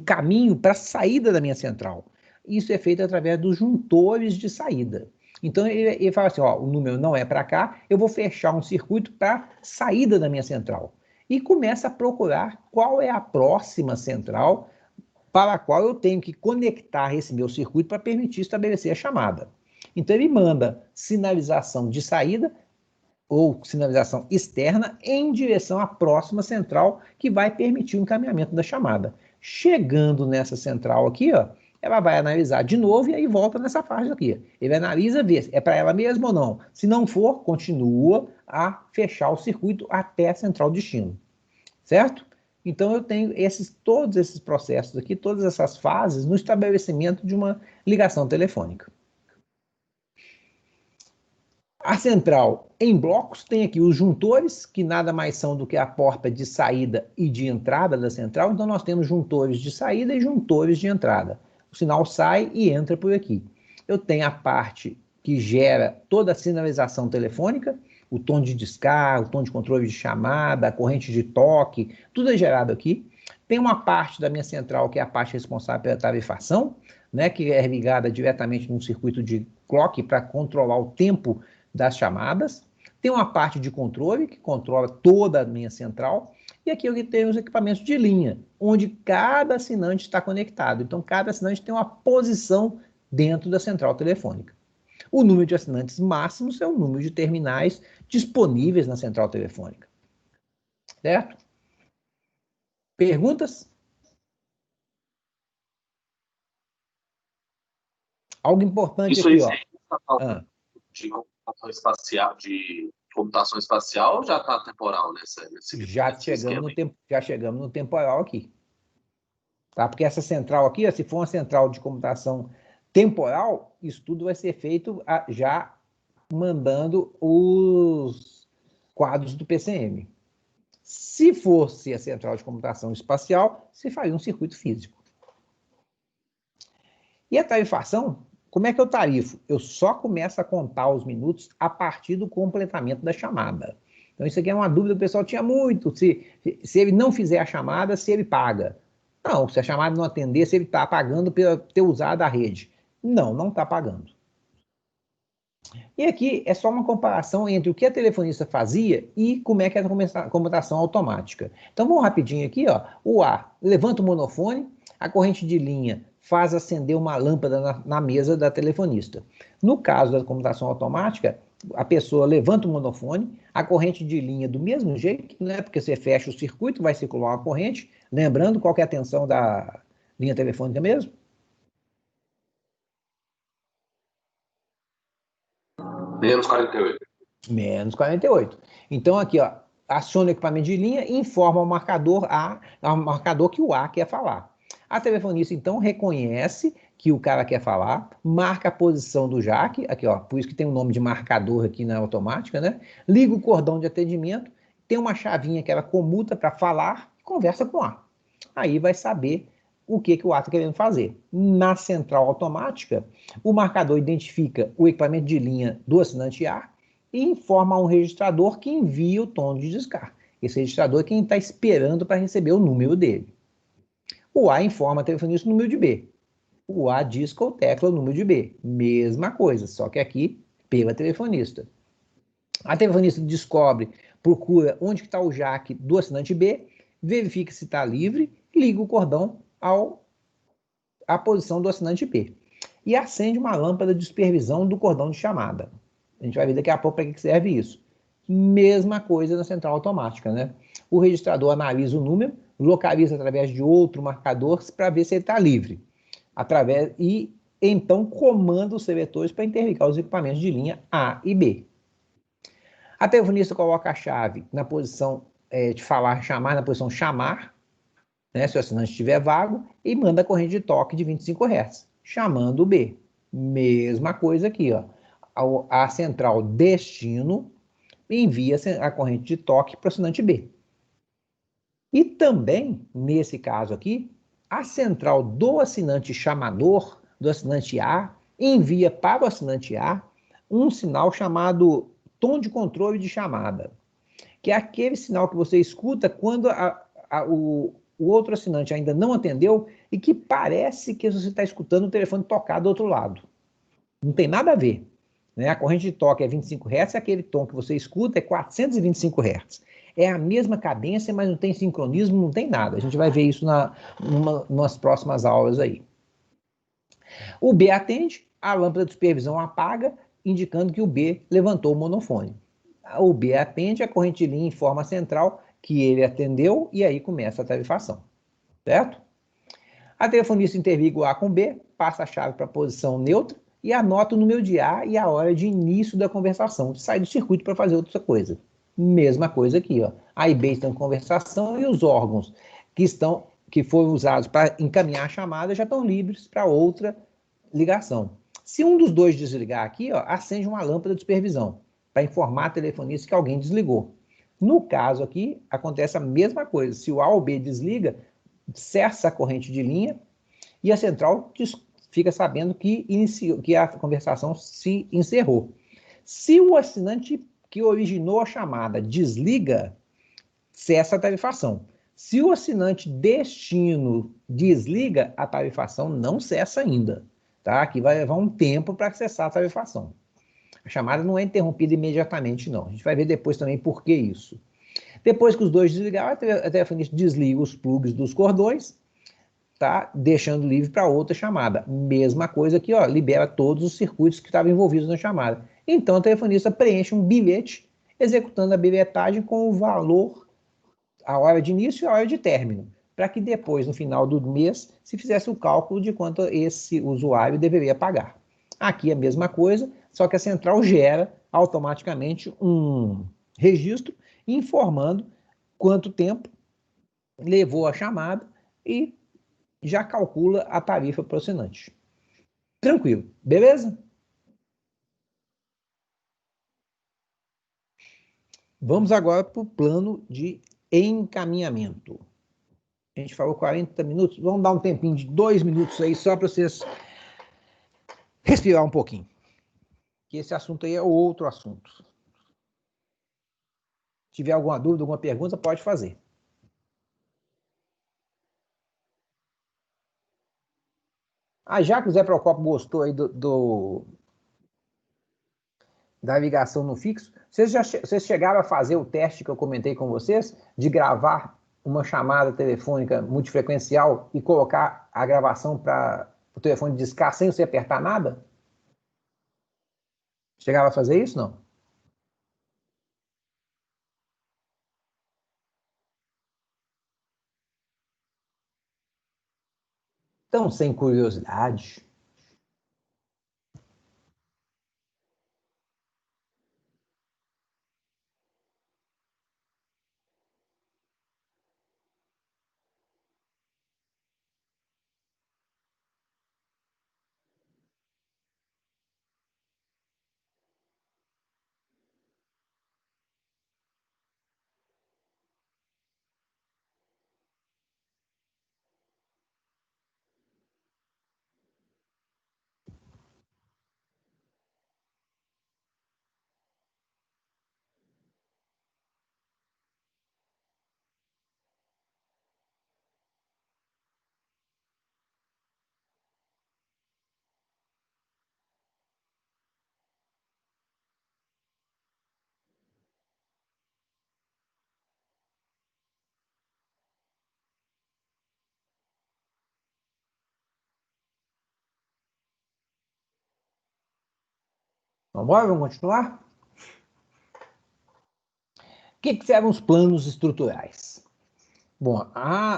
caminho para a saída da minha central. Isso é feito através dos juntores de saída. Então, ele fala assim, ó, o número não é para cá, eu vou fechar um circuito para a saída da minha central. E começa a procurar qual é a próxima central para a qual eu tenho que conectar esse meu circuito para permitir estabelecer a chamada. Então, ele manda sinalização de saída ou sinalização externa em direção à próxima central que vai permitir o encaminhamento da chamada. Chegando nessa central aqui, ó, ela vai analisar de novo e aí volta nessa faixa aqui. Ele analisa, vê se é para ela mesma ou não. Se não for, continua a fechar o circuito até a central destino. Certo? Então, eu tenho todos esses processos aqui, todas essas fases no estabelecimento de uma ligação telefônica. A central em blocos tem aqui os juntores, que nada mais são do que a porta de saída e de entrada da central. Então, nós temos juntores de saída e juntores de entrada. O sinal sai e entra por aqui. Eu tenho a parte que gera toda a sinalização telefônica, o tom de descarga, o tom de controle de chamada, a corrente de toque, tudo é gerado aqui. Tem uma parte da minha central que é a parte responsável pela tarifação, né, que é ligada diretamente num circuito de clock para controlar o tempo das chamadas. Tem uma parte de controle, que controla toda a minha central. E aqui eu tenho os equipamentos de linha, onde cada assinante está conectado. Então, cada assinante tem uma posição dentro da central telefônica. O número de assinantes máximos é o número de terminais disponíveis na central telefônica. Certo? Perguntas? Algo importante isso aqui, aí, ó. De computação espacial já está temporal nesse já chegamos no temporal aqui. Tá? Porque essa central aqui, ó, se for uma central de computação temporal, isso tudo vai ser feito já mandando os quadros do PCM. Se fosse a central de computação espacial, se faria um circuito físico. E a tarifação, como é que eu tarifo? Eu só começo a contar os minutos a partir do completamento da chamada. Então, isso aqui é uma dúvida que o pessoal tinha muito. Se ele não fizer a chamada, se ele paga. Não, se a chamada não atender, se ele está pagando por ter usado a rede. Não, não está pagando. E aqui é só uma comparação entre o que a telefonista fazia e como é que é a computação automática. Então, vamos rapidinho aqui, ó. O A levanta o monofone, a corrente de linha faz acender uma lâmpada na mesa da telefonista. No caso da computação automática, a pessoa levanta o monofone, a corrente de linha do mesmo jeito, né? Porque você fecha o circuito, vai circular uma corrente. Lembrando qual que é a tensão da linha telefônica mesmo? Menos 48. Menos 48. Então, aqui, ó, aciona o equipamento de linha e informa ao marcador que o A quer falar. A telefonista, então, reconhece que o cara quer falar, marca a posição do jack, aqui, ó, por isso que tem o nome de marcador aqui na automática, né? Liga o cordão de atendimento, tem uma chavinha que ela comuta para falar e conversa com o A. Aí vai saber o que o A está querendo fazer. Na central automática, o marcador identifica o equipamento de linha do assinante A e informa a um registrador que envia o tom de descarga. Esse registrador é quem está esperando para receber o número dele. O A informa a telefonista o número de B. O A disca ou tecla o número de B. Mesma coisa, só que aqui pela telefonista. A telefonista descobre, procura onde está o jack do assinante B, verifica se está livre, liga o cordão à posição do assinante B. E acende uma lâmpada de supervisão do cordão de chamada. A gente vai ver daqui a pouco para que serve isso. Mesma coisa na central automática, né? O registrador analisa o número, localiza através de outro marcador para ver se ele está livre. E então comanda os seletores para interligar os equipamentos de linha A e B. A telefonista coloca a chave na posição de chamar na posição chamar, né, se o assinante estiver vago, e manda a corrente de toque de 25 Hz, chamando o B. Mesma coisa aqui, ó. A central destino envia a corrente de toque para o assinante B. E também, nesse caso aqui, a central do assinante chamador, do assinante A, envia para o assinante A um sinal chamado tom de controle de chamada, que é aquele sinal que você escuta quando o outro assinante ainda não atendeu e que parece que você está escutando o telefone tocar do outro lado. Não tem nada a ver. Né? A corrente de toque é 25 Hz, aquele tom que você escuta é 425 Hz. É a mesma cadência, mas não tem sincronismo, não tem nada. A gente vai ver isso nas próximas aulas aí. O B atende, a lâmpada de supervisão apaga, indicando que o B levantou o monofone. O B atende, a corrente de linha informa a central que ele atendeu e aí começa a tarifação. Certo? A telefonista interliga o A com o B, passa a chave para a posição neutra e anota o número de A e a hora de início da conversação. Sai do circuito para fazer outra coisa. Mesma coisa aqui, ó. A e B estão em conversação e os órgãos que foram usados para encaminhar a chamada já estão livres para outra ligação. Se um dos dois desligar aqui, ó, acende uma lâmpada de supervisão para informar a telefonista que alguém desligou. No caso aqui, acontece a mesma coisa. Se o A ou B desliga, cessa a corrente de linha e a central fica sabendo que a conversação se encerrou. Se o assinante que originou a chamada desliga, cessa a tarifação. Se o assinante destino desliga, a tarifação não cessa ainda. Tá? Aqui vai levar um tempo para cessar a tarifação. A chamada não é interrompida imediatamente, não. A gente vai ver depois também por que isso. Depois que os dois desligaram, a telefonista desliga os plugs dos cordões, tá? Deixando livre para outra chamada. Mesma coisa aqui, ó, libera todos os circuitos que estavam envolvidos na chamada. Então, a telefonista preenche um bilhete, executando a bilhetagem com o valor, a hora de início e a hora de término, para que depois, no final do mês, se fizesse o cálculo de quanto esse usuário deveria pagar. Aqui é a mesma coisa, só que a central gera automaticamente um registro informando quanto tempo levou a chamada e já calcula a tarifa para o assinante. Tranquilo, beleza? Vamos agora para o plano de encaminhamento. A gente falou 40 minutos, vamos dar um tempinho de 2 minutos aí, só para vocês respirar um pouquinho. Que esse assunto aí é outro assunto. Se tiver alguma dúvida, alguma pergunta, pode fazer. Já que o Zé Procopio gostou aí da ligação no fixo, vocês chegaram a fazer o teste que eu comentei com vocês, de gravar uma chamada telefônica multifrequencial e colocar a gravação para o telefone discar sem você apertar nada? Chegava a fazer isso, não? Então, sem curiosidade. Vamos continuar? O que servem os planos estruturais? Bom,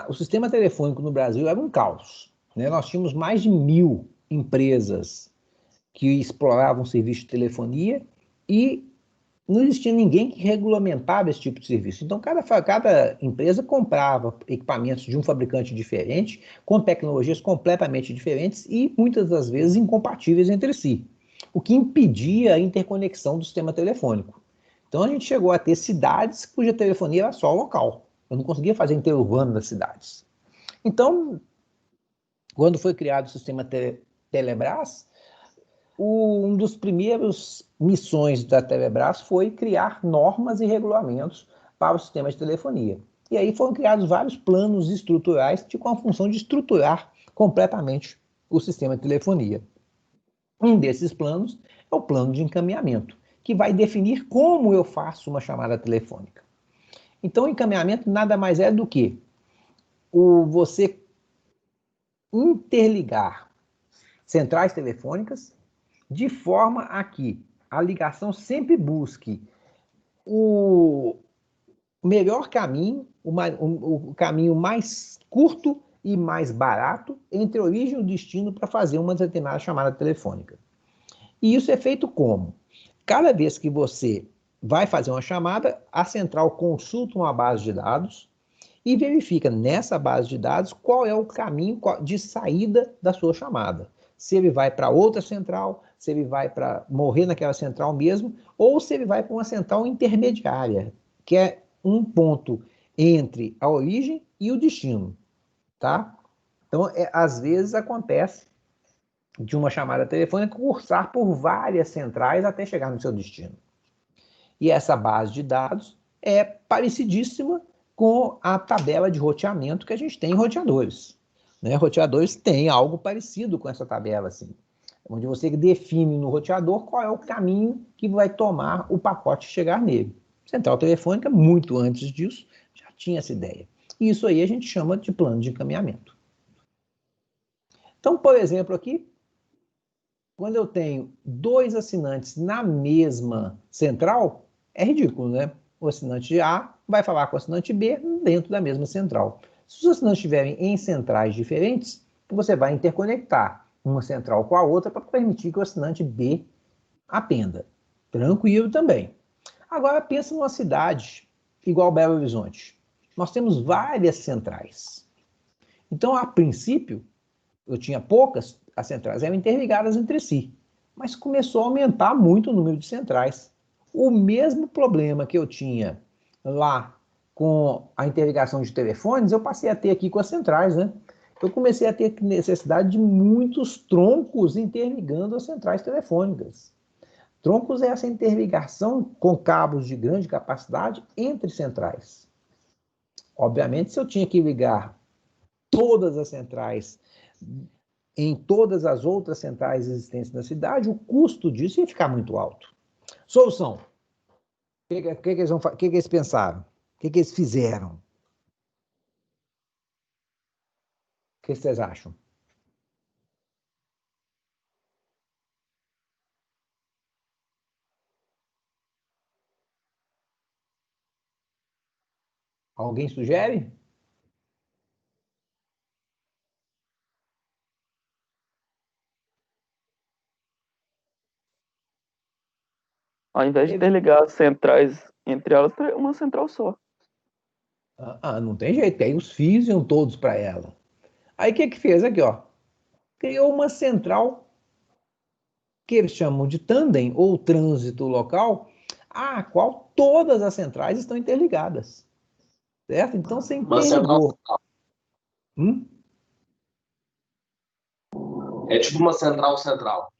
o sistema telefônico no Brasil era um caos, né? Nós tínhamos mais de 1.000 empresas que exploravam serviço de telefonia e não existia ninguém que regulamentava esse tipo de serviço. Então, cada empresa comprava equipamentos de um fabricante diferente, com tecnologias completamente diferentes e, muitas das vezes, incompatíveis entre si, o que impedia a interconexão do sistema telefônico. Então, a gente chegou a ter cidades cuja telefonia era só local. Eu não conseguia fazer interurbano das cidades. Então, quando foi criado o sistema Telebrás, um dos primeiros missões da Telebrás foi criar normas e regulamentos para o sistema de telefonia. E aí foram criados vários planos estruturais com a função de estruturar completamente o sistema de telefonia. Um desses planos é o plano de encaminhamento, que vai definir como eu faço uma chamada telefônica. Então, o encaminhamento nada mais é do que você interligar centrais telefônicas de forma a que a ligação sempre busque o melhor caminho, o caminho mais curto e mais barato entre a origem e o destino para fazer uma determinada chamada telefônica. E isso é feito como? Cada vez que você vai fazer uma chamada, a central consulta uma base de dados e verifica nessa base de dados qual é o caminho de saída da sua chamada. Se ele vai para outra central, se ele vai para morrer naquela central mesmo, ou se ele vai para uma central intermediária, que é um ponto entre a origem e o destino, tá? Então, às vezes acontece de uma chamada telefônica cursar por várias centrais até chegar no seu destino. E essa base de dados é parecidíssima com a tabela de roteamento que a gente tem em roteadores. Né? Roteadores têm algo parecido com essa tabela, assim, onde você define no roteador qual é o caminho que vai tomar o pacote chegar nele. Central telefônica, muito antes disso, já tinha essa ideia. E isso aí a gente chama de plano de encaminhamento. Então, por exemplo, aqui, quando eu tenho dois assinantes na mesma central, é ridículo, né? O assinante A vai falar com o assinante B dentro da mesma central. Se os assinantes estiverem em centrais diferentes, você vai interconectar uma central com a outra para permitir que o assinante B atenda. Tranquilo também. Agora pensa numa cidade igual Belo Horizonte. Nós temos várias centrais. Então, a princípio, eu tinha poucas, as centrais eram interligadas entre si, mas começou a aumentar muito o número de centrais. O mesmo problema que eu tinha lá com a interligação de telefones, eu passei a ter aqui com as centrais, né? Eu comecei a ter necessidade de muitos troncos interligando as centrais telefônicas. Troncos é essa interligação com cabos de grande capacidade entre centrais. Obviamente, se eu tinha que ligar todas as centrais em todas as outras centrais existentes na cidade, o custo disso ia ficar muito alto. Solução. O que eles pensaram? O que eles fizeram? O que vocês acham? Alguém sugere? Ao invés de interligar as centrais entre elas, uma central só. Não tem jeito, aí os fios iam todos para ela. Aí o que fez aqui, ó? Criou uma central que eles chamam de tandem ou trânsito local, a qual todas as centrais estão interligadas. Certo? Então você Uma central interligou. É tipo uma central.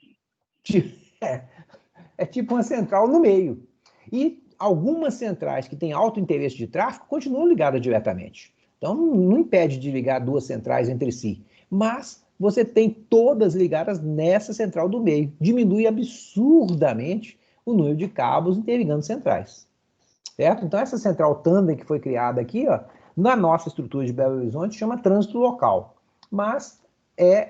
É tipo uma central no meio. E algumas centrais que têm alto interesse de tráfego continuam ligadas diretamente. Então, não impede de ligar duas centrais entre si. Mas você tem todas ligadas nessa central do meio. Diminui absurdamente o número de cabos interligando centrais. Certo? Então, essa central tandem que foi criada aqui, ó, na nossa estrutura de Belo Horizonte, chama trânsito local. Mas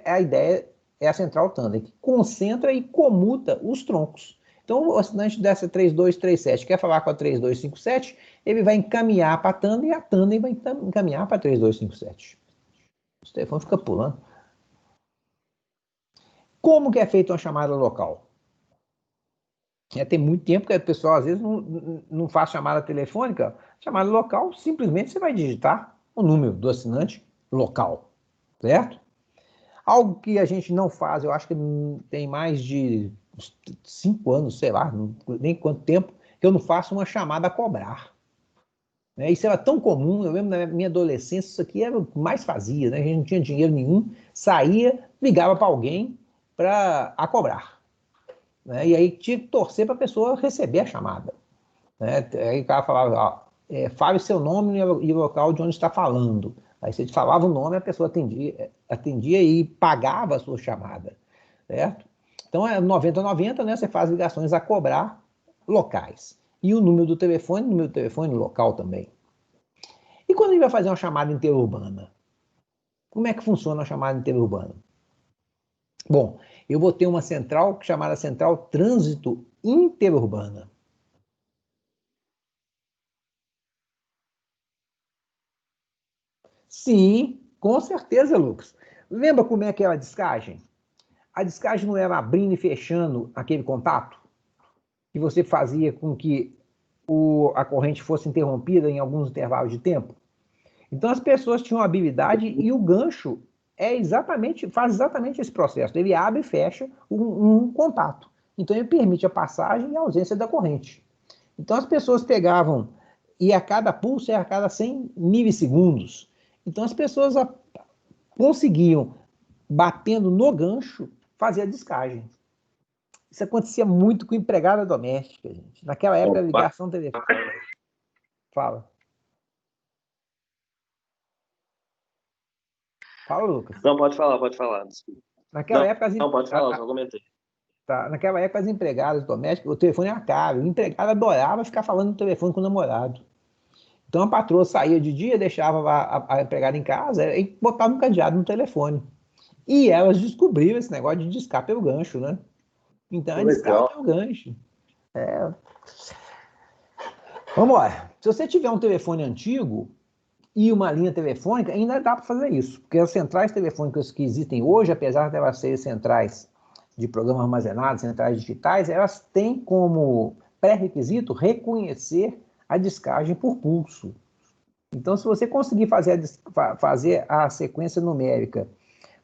a ideia é a central tandem, que concentra e comuta os troncos. Então, o assinante dessa 3237 quer falar com a 3257, ele vai encaminhar para a tandem e a tandem vai encaminhar para a 3257. O telefone fica pulando. Como que é feita uma chamada local? Tem muito tempo que o pessoal, às vezes, não faz chamada telefônica. Chamada local, simplesmente você vai digitar o número do assinante local, certo? Algo que a gente não faz, eu acho que tem mais de 5 anos, sei lá, nem quanto tempo, que eu não faço uma chamada a cobrar. Isso era tão comum, eu lembro na minha adolescência, isso aqui era o que mais fazia, né? A gente não tinha dinheiro nenhum, saía, ligava para alguém a cobrar. E aí tinha que torcer para a pessoa receber a chamada. Aí o cara falava, ó, fale seu nome e o local de onde está falando. Aí você falava o nome, a pessoa atendia e pagava a sua chamada, certo? Então é 90-90, né? Você faz ligações a cobrar locais. E o número do telefone local também. E quando a gente vai fazer uma chamada interurbana? Como é que funciona a chamada interurbana? Bom, eu vou ter uma central chamada Central Trânsito Interurbana. Sim, Com certeza, Lucas. Lembra como é que era a descagem? A descagem não era abrindo e fechando aquele contato? Que você fazia com que a corrente fosse interrompida em alguns intervalos de tempo? Então, as pessoas tinham habilidade e o gancho faz exatamente esse processo. Ele abre e fecha um contato. Então, ele permite a passagem e a ausência da corrente. Então, as pessoas pegavam, e a cada pulso é a cada 100 milissegundos. Então, as pessoas conseguiam, batendo no gancho, fazer a descagem. Isso acontecia muito com empregada doméstica, gente. Naquela época, a ligação telefônica. Fala. Fala, Lucas. Não, pode falar. Desculpa. Naquela época, não, pode falar, só comentei. Tá, naquela época, as empregadas domésticas, o telefone era caro. O empregado adorava ficar falando no telefone com o namorado. Então, a patroa saía de dia, deixava a empregada em casa e botava um cadeado no telefone. E elas descobriram esse negócio de discar pelo gancho, né? Então, é discar pelo gancho. Vamos lá. Se você tiver um telefone antigo e uma linha telefônica, ainda dá para fazer isso. Porque as centrais telefônicas que existem hoje, apesar de elas serem centrais de programa armazenado, centrais digitais, elas têm como pré-requisito reconhecer a descagem por pulso. Então, se você conseguir fazer a sequência numérica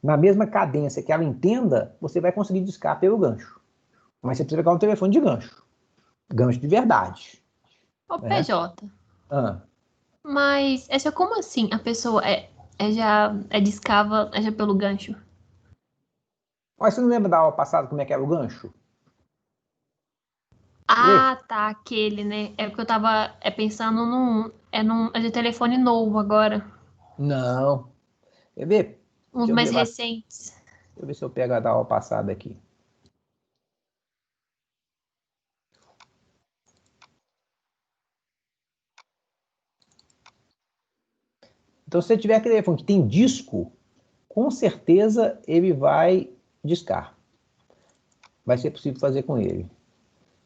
na mesma cadência que ela entenda, você vai conseguir discar pelo gancho. Mas você precisa pegar um telefone de gancho. Gancho de verdade. Ô, PJ. Ah. Mas essa como assim? A pessoa já discava já pelo gancho? Mas você não lembra da aula passada como é que era o gancho? Ah, tá, aquele, né? É porque eu tava pensando é de telefone novo agora. Não. Quer ver? Uns mais recentes. Deixa eu ver se eu pego a da aula passada aqui. Então, se você tiver aquele telefone que tem disco, com certeza ele vai discar. Vai ser possível fazer com ele.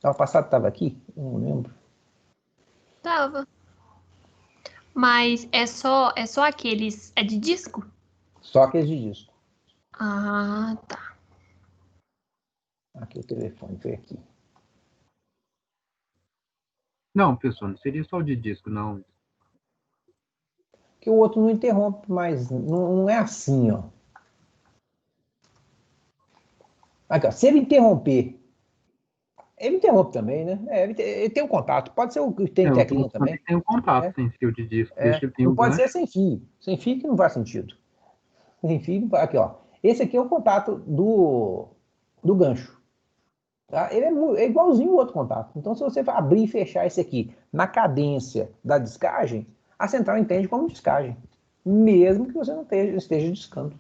A aula passada estava aqui? Não lembro. Tava. Mas é só aqueles. É de disco? Só aqueles de disco. Ah, tá. Aqui o telefone, foi aqui. Não, pessoal, não seria só o de disco, não. Que o outro não interrompe, mas não é assim, ó. Aqui, ó. Se ele interromper, ele interrompe também, né? Ele tem um contato. Pode ser o que tem teclinha também. Tem um contato sem fio de disco. Não pode ser sem fio. Sem fio que não faz sentido. Sem fio, aqui, ó. Esse aqui é o contato do gancho. Tá? Ele é igualzinho o outro contato. Então, se você abrir e fechar esse aqui na cadência da descagem, a central entende como descagem. Mesmo que você não esteja discando.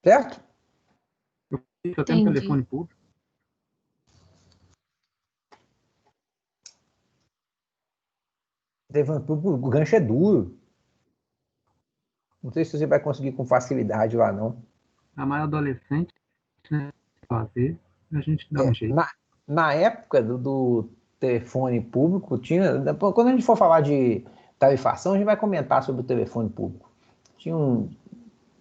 Certo? Eu tenho um telefone público. O gancho é duro. Não sei se você vai conseguir com facilidade lá, não. A mais adolescente, né? Fazer, a gente dá um jeito. Na época do telefone público, quando a gente for falar de tarifação, a gente vai comentar sobre o telefone público.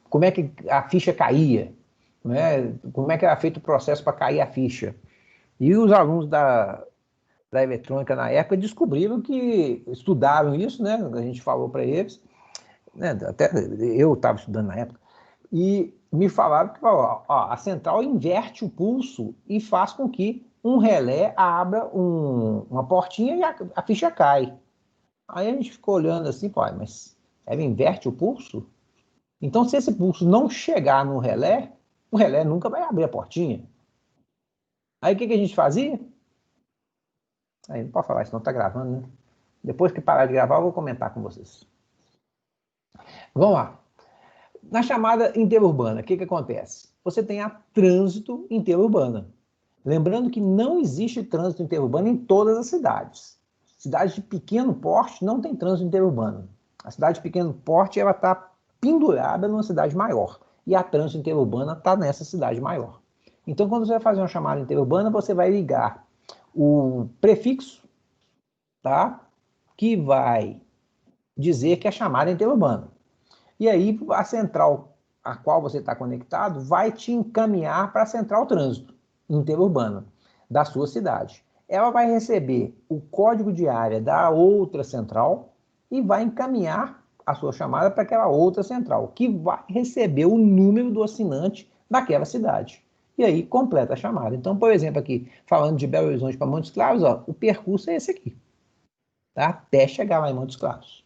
Como é que a ficha caía, né? Como é que era feito o processo para cair a ficha. E os alunos da eletrônica na época descobriram que estudaram isso, né? A gente falou para eles, né? Até eu estava estudando na época, e me falaram que a central inverte o pulso e faz com que um relé abra uma portinha e a ficha cai. Aí a gente ficou olhando assim, mas ela inverte o pulso? Então, se esse pulso não chegar no relé, o relé nunca vai abrir a portinha. Aí o que a gente fazia? Aí não pode falar, senão tá gravando, né? Depois que parar de gravar, eu vou comentar com vocês. Vamos lá. Na chamada interurbana, o que acontece? Você tem a trânsito interurbana. Lembrando que não existe trânsito interurbano em todas as cidades. Cidade de pequeno porte não tem trânsito interurbano. A cidade de pequeno porte ela está pendurada numa cidade maior. E a trânsito interurbana está nessa cidade maior. Então, quando você vai fazer uma chamada interurbana, você vai ligar o prefixo, tá? Que vai dizer que a chamada é interurbana. E aí a central a qual você está conectado vai te encaminhar para a central trânsito interurbana da sua cidade. Ela vai receber o código de área da outra central e vai encaminhar a sua chamada para aquela outra central, que vai receber o número do assinante daquela cidade. E aí completa a chamada. Então, por exemplo, aqui, falando de Belo Horizonte para Montes Claros, ó, o percurso é esse aqui, tá? Até chegar lá em Montes Claros.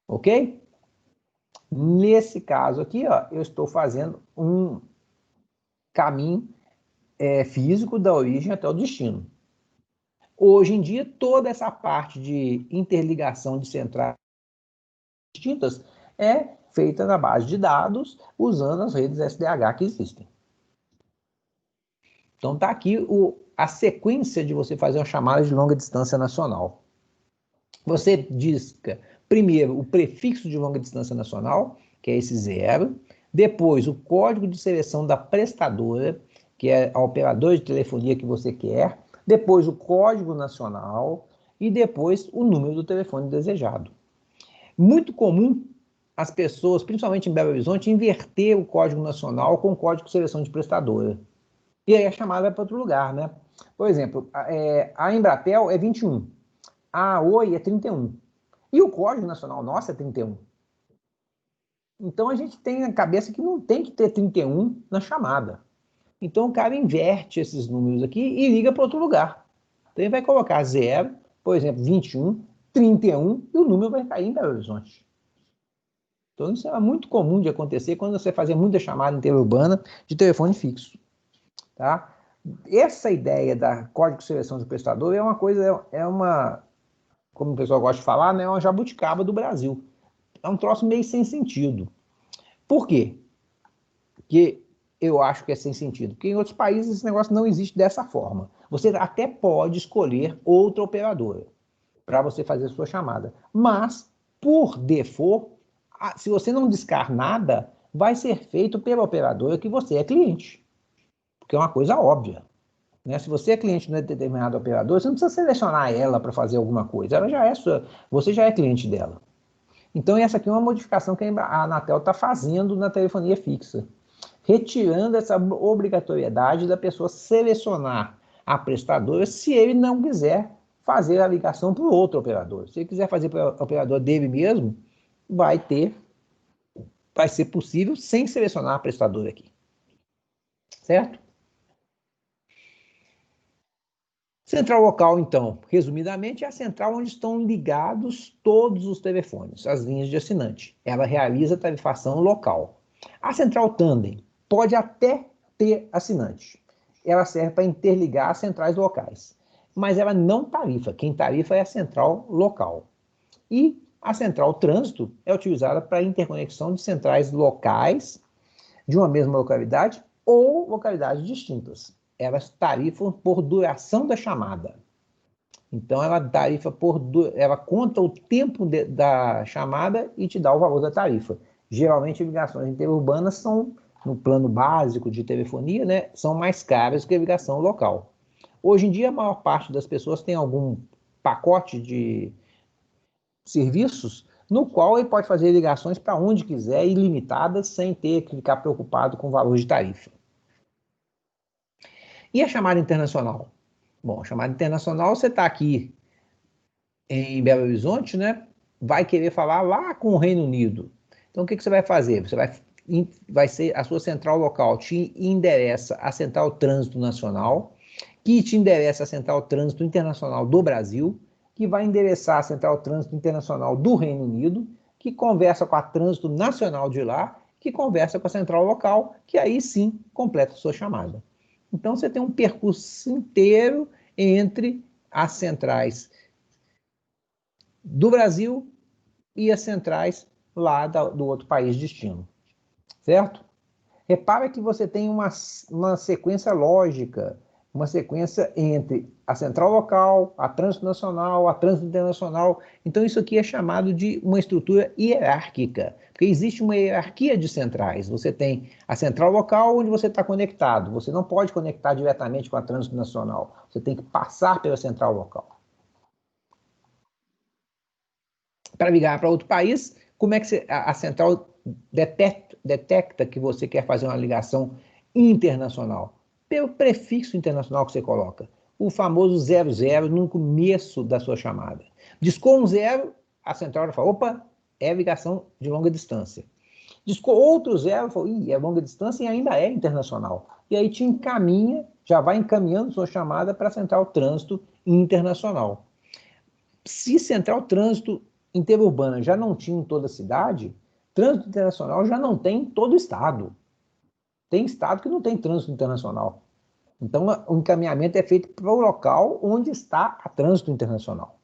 Ok? Nesse caso aqui, ó, eu estou fazendo um caminho físico da origem até o destino. Hoje em dia, toda essa parte de interligação de centrais distintas é feita na base de dados, usando as redes SDH que existem. Então, está aqui a sequência de você fazer uma chamada de longa distância nacional. Você disca primeiro o prefixo de longa distância nacional, que é esse 0, depois o código de seleção da prestadora, que é a operadora de telefonia que você quer, depois o código nacional e depois o número do telefone desejado. Muito comum as pessoas, principalmente em Belo Horizonte, inverter o código nacional com o código de seleção de prestadora. E aí a chamada vai para outro lugar, né? Por exemplo, a Embratel é 21, a Oi é 31. E o código nacional nosso é 31. Então a gente tem na cabeça que não tem que ter 31 na chamada. Então o cara inverte esses números aqui e liga para outro lugar. Então ele vai colocar 0, por exemplo, 21, 31 e o número vai cair em Belo Horizonte. Então isso é muito comum de acontecer quando você fazia muita chamada interurbana de telefone fixo. Tá? Essa ideia da código de seleção de prestador é uma coisa, como o pessoal gosta de falar, né, uma jabuticaba do Brasil. É um troço meio sem sentido. Por quê? Porque eu acho que é sem sentido. Porque em outros países esse negócio não existe dessa forma. Você até pode escolher outra operadora para você fazer a sua chamada. Mas, por default, se você não discar nada, vai ser feito pela operadora que você é cliente. Porque é uma coisa óbvia. Né? Se você é cliente de determinado operador, você não precisa selecionar ela para fazer alguma coisa. Ela já é você já é cliente dela. Então, essa aqui é uma modificação que a Anatel está fazendo na telefonia fixa. Retirando essa obrigatoriedade da pessoa selecionar a prestadora se ele não quiser fazer a ligação para o outro operador. Se ele quiser fazer para o operador dele mesmo, vai ser possível sem selecionar a prestadora aqui. Certo? Central local, então, resumidamente, é a central onde estão ligados todos os telefones, as linhas de assinante. Ela realiza a tarifação local. A central tandem pode até ter assinante. Ela serve para interligar as centrais locais. Mas ela não tarifa. Quem tarifa é a central local. E a central trânsito é utilizada para interconexão de centrais locais de uma mesma localidade ou localidades distintas. Elas tarifam por duração da chamada. Então, ela conta o tempo da chamada e te dá o valor da tarifa. Geralmente, ligações interurbanas são, no plano básico de telefonia, né, são mais caras que a ligação local. Hoje em dia, a maior parte das pessoas tem algum pacote de serviços no qual ele pode fazer ligações para onde quiser, ilimitadas, sem ter que ficar preocupado com o valor de tarifa. E a chamada internacional? Bom, a chamada internacional, você está aqui em Belo Horizonte, né? Vai querer falar lá com o Reino Unido. Então, o que você vai fazer? Você vai ser a sua central local, te endereça a Central Trânsito Nacional, que te endereça a Central Trânsito Internacional do Brasil, que vai endereçar a Central Trânsito Internacional do Reino Unido, que conversa com a Trânsito Nacional de lá, que conversa com a central local, que aí sim completa a sua chamada. Então, você tem um percurso inteiro entre as centrais do Brasil e as centrais lá do outro país de destino. Certo? Repara que você tem uma sequência lógica, uma sequência entre a central local, a trânsito nacional, a trânsito internacional. Então, isso aqui é chamado de uma estrutura hierárquica, porque existe uma hierarquia de centrais. Você tem a central local, onde você está conectado. Você não pode conectar diretamente com a trânsito nacional. Você tem que passar pela central local. Para ligar para outro país, como é que a central detecta que você quer fazer uma ligação internacional? Pelo prefixo internacional que você coloca. O famoso 00 no começo da sua chamada. Discou um 0, a central fala, opa, é ligação de longa distância. Discou outro 0, fala, é longa distância e ainda é internacional. E aí te encaminha, já vai encaminhando sua chamada para a central trânsito internacional. Se central trânsito interurbana já não tinha em toda a cidade, trânsito internacional já não tem em todo o estado. Tem estado que não tem trânsito internacional. Então, o encaminhamento é feito para o local onde está a trânsito internacional.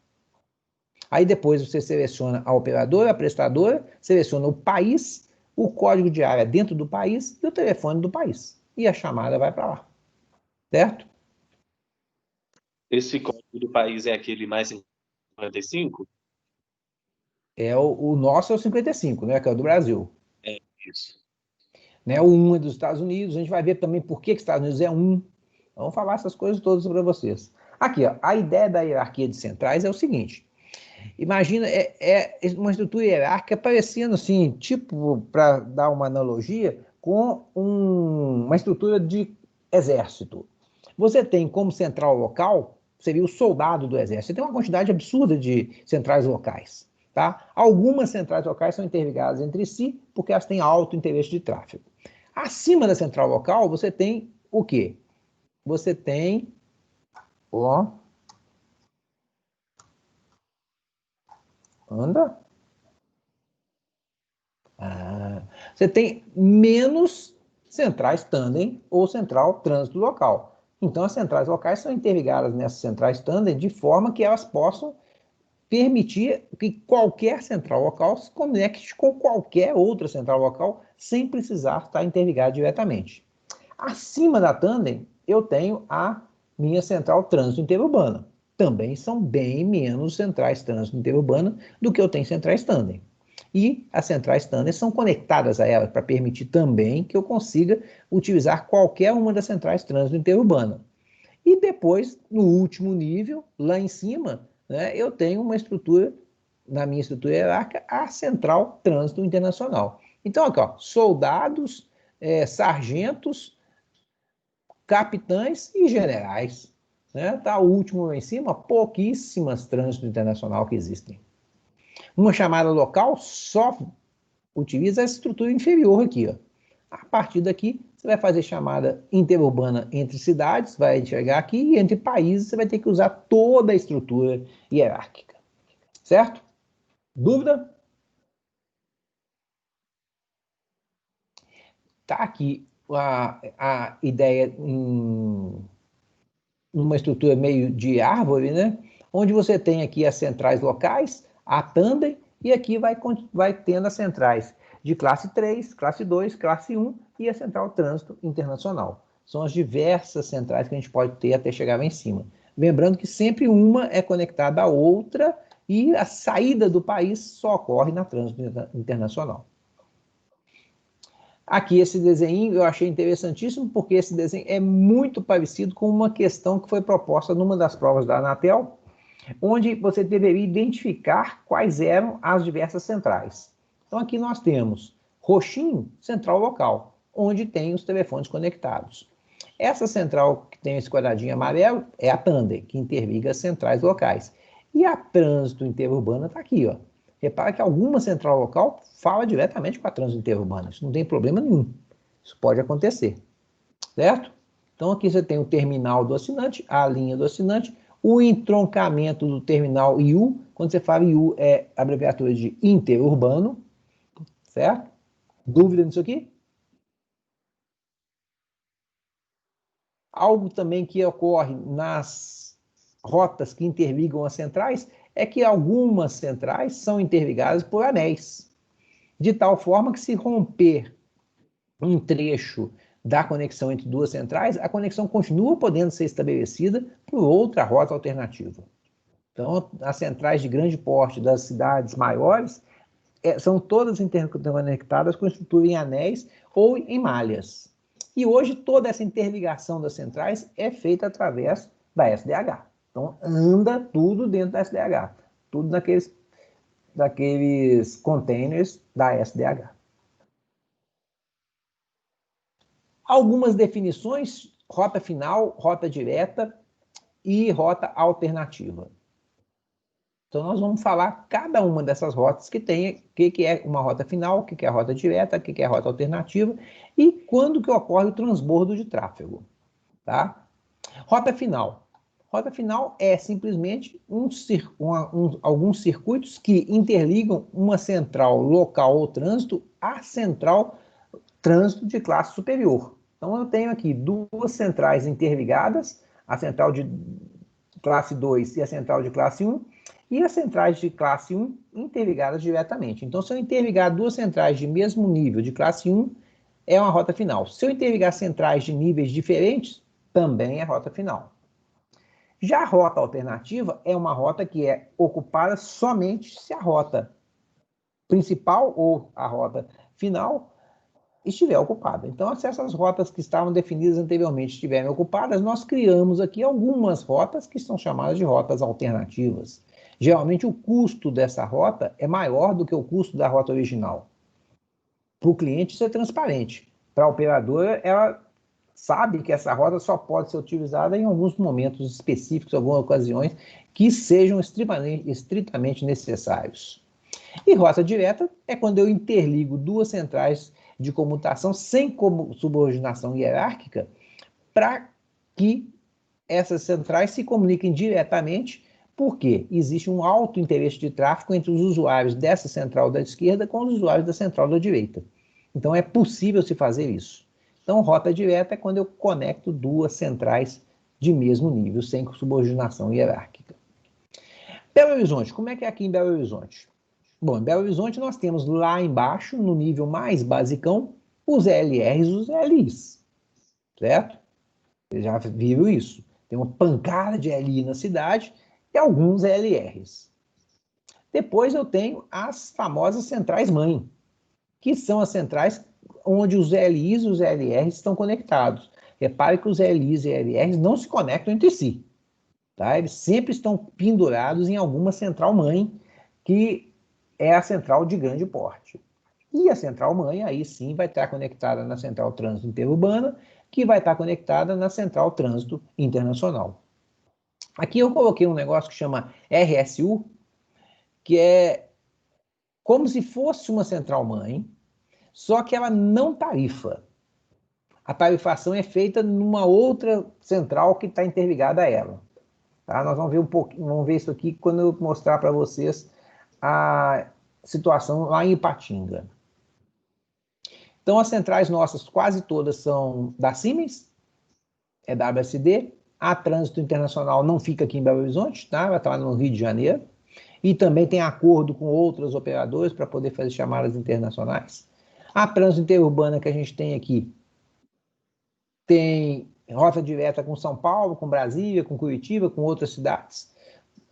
Aí depois você seleciona a operadora, a prestadora, seleciona o país, o código de área dentro do país e o telefone do país. E a chamada vai para lá. Certo? Esse código do país é aquele mais 55? O nosso é o 55, né? Que é o do Brasil. É isso. Né? O 1 é dos Estados Unidos. A gente vai ver também por que os Estados Unidos é 1. Vamos falar essas coisas todas para vocês. Aqui, ó, a ideia da hierarquia de centrais é o seguinte. Imagina, é uma estrutura hierárquica parecendo assim, tipo, para dar uma analogia, com uma estrutura de exército. Você tem como central local, seria o soldado do exército. Você tem uma quantidade absurda de centrais locais. Tá? Algumas centrais locais são interligadas entre si, porque elas têm alto interesse de tráfego. Acima da central local, você tem o quê? Você tem, ó, anda. Você tem menos centrais tandem ou central trânsito local. Então, as centrais locais são interligadas nessas centrais tandem de forma que elas possam permitir que qualquer central local se conecte com qualquer outra central local sem precisar estar interligado diretamente. Acima da tandem, eu tenho a minha central trânsito interurbana. Também são bem menos centrais trânsito interurbana do que eu tenho centrais tandem. E as centrais tandem são conectadas a elas para permitir também que eu consiga utilizar qualquer uma das centrais trânsito interurbana. E depois, no último nível, lá em cima, né, eu tenho uma estrutura, na minha estrutura hierárquica, a central trânsito internacional. Então, aqui, ó, soldados, sargentos, capitães e generais. Né? Tá o último lá em cima, pouquíssimas trânsito internacional que existem. Uma chamada local só utiliza essa estrutura inferior aqui. Ó. A partir daqui, você vai fazer chamada interurbana entre cidades, vai enxergar aqui, e entre países você vai ter que usar toda a estrutura hierárquica. Certo? Dúvida? Tá aqui a ideia em uma estrutura meio de árvore, né? Onde você tem aqui as centrais locais, a tandem, e aqui vai tendo as centrais de classe 3, classe 2, classe 1 e a central trânsito internacional. São as diversas centrais que a gente pode ter até chegar lá em cima. Lembrando que sempre uma é conectada à outra e a saída do país só ocorre na trânsito internacional. Aqui esse desenho eu achei interessantíssimo porque esse desenho é muito parecido com uma questão que foi proposta numa das provas da Anatel, onde você deveria identificar quais eram as diversas centrais. Então aqui nós temos roxinho, central local, onde tem os telefones conectados. Essa central que tem esse quadradinho amarelo é a tandem, que interliga as centrais locais. E a trânsito interurbana está aqui, ó. Repara que alguma central local fala diretamente com a trânsito interurbana. Isso não tem problema nenhum. Isso pode acontecer. Certo? Então aqui você tem o terminal do assinante, a linha do assinante, o entroncamento do terminal IU. Quando você fala IU, é abreviatura de interurbano. Certo? Dúvida nisso aqui? Algo também que ocorre nas rotas que interligam as centrais é que algumas centrais são interligadas por anéis, de tal forma que se romper um trecho da conexão entre duas centrais, a conexão continua podendo ser estabelecida por outra rota alternativa. Então, as centrais de grande porte das cidades maiores são todas interconectadas com estrutura em anéis ou em malhas. E hoje toda essa interligação das centrais é feita através da SDH. Então anda tudo dentro da SDH, tudo naqueles daqueles containers da SDH. Algumas definições: rota final, rota direta e rota alternativa. Então, nós vamos falar cada uma dessas rotas que tem, o que é uma rota final, o que é a rota direta, o que é a rota alternativa e quando que ocorre o transbordo de tráfego. Tá? Rota final. Rota final é simplesmente alguns circuitos que interligam uma central local ou trânsito à central trânsito de classe superior. Então, eu tenho aqui duas centrais interligadas, a central de classe 2 e a central de classe 1, e as centrais de classe 1 interligadas diretamente. Então, se eu interligar duas centrais de mesmo nível de classe 1, é uma rota final. Se eu interligar centrais de níveis diferentes, também é rota final. Já a rota alternativa é uma rota que é ocupada somente se a rota principal ou a rota final estiver ocupada. Então, se essas rotas que estavam definidas anteriormente estiverem ocupadas, nós criamos aqui algumas rotas que são chamadas de rotas alternativas. Geralmente, o custo dessa rota é maior do que o custo da rota original. Para o cliente, isso é transparente. Para a operadora, ela sabe que essa rota só pode ser utilizada em alguns momentos específicos, algumas ocasiões que sejam estritamente necessários. E rota direta é quando eu interligo duas centrais de comutação sem subordinação hierárquica para que essas centrais se comuniquem diretamente, porque existe um alto interesse de tráfego entre os usuários dessa central da esquerda com os usuários da central da direita. Então, é possível se fazer isso. Então, rota direta é quando eu conecto duas centrais de mesmo nível, sem subordinação hierárquica. Belo Horizonte, como é que é aqui em Belo Horizonte? Bom, em Belo Horizonte nós temos lá embaixo, no nível mais basicão, os LRs e os LIs, certo? Vocês já viram isso. Tem uma pancada de LI na cidade e alguns LRs. Depois eu tenho as famosas centrais-mãe, que são as centrais onde os LIs e os LRs estão conectados. Repare que os LIs e LRs não se conectam entre si. Tá? Eles sempre estão pendurados em alguma central-mãe, que é a central de grande porte. E a central-mãe, aí sim, vai estar conectada na central trânsito interurbana, que vai estar conectada na central trânsito internacional. Aqui eu coloquei um negócio que chama RSU, que é como se fosse uma central-mãe, só que ela não tarifa. A tarifação é feita numa outra central que está interligada a ela. Tá? Nós vamos ver vamos ver isso aqui quando eu mostrar para vocês a situação lá em Ipatinga. Então, as centrais nossas, quase todas são da Siemens, é WSD. A Trânsito Internacional não fica aqui em Belo Horizonte, tá? Vai estar no Rio de Janeiro. E também tem acordo com outros operadores para poder fazer chamadas internacionais. A Trânsito Interurbana que a gente tem aqui tem rota direta com São Paulo, com Brasília, com Curitiba, com outras cidades.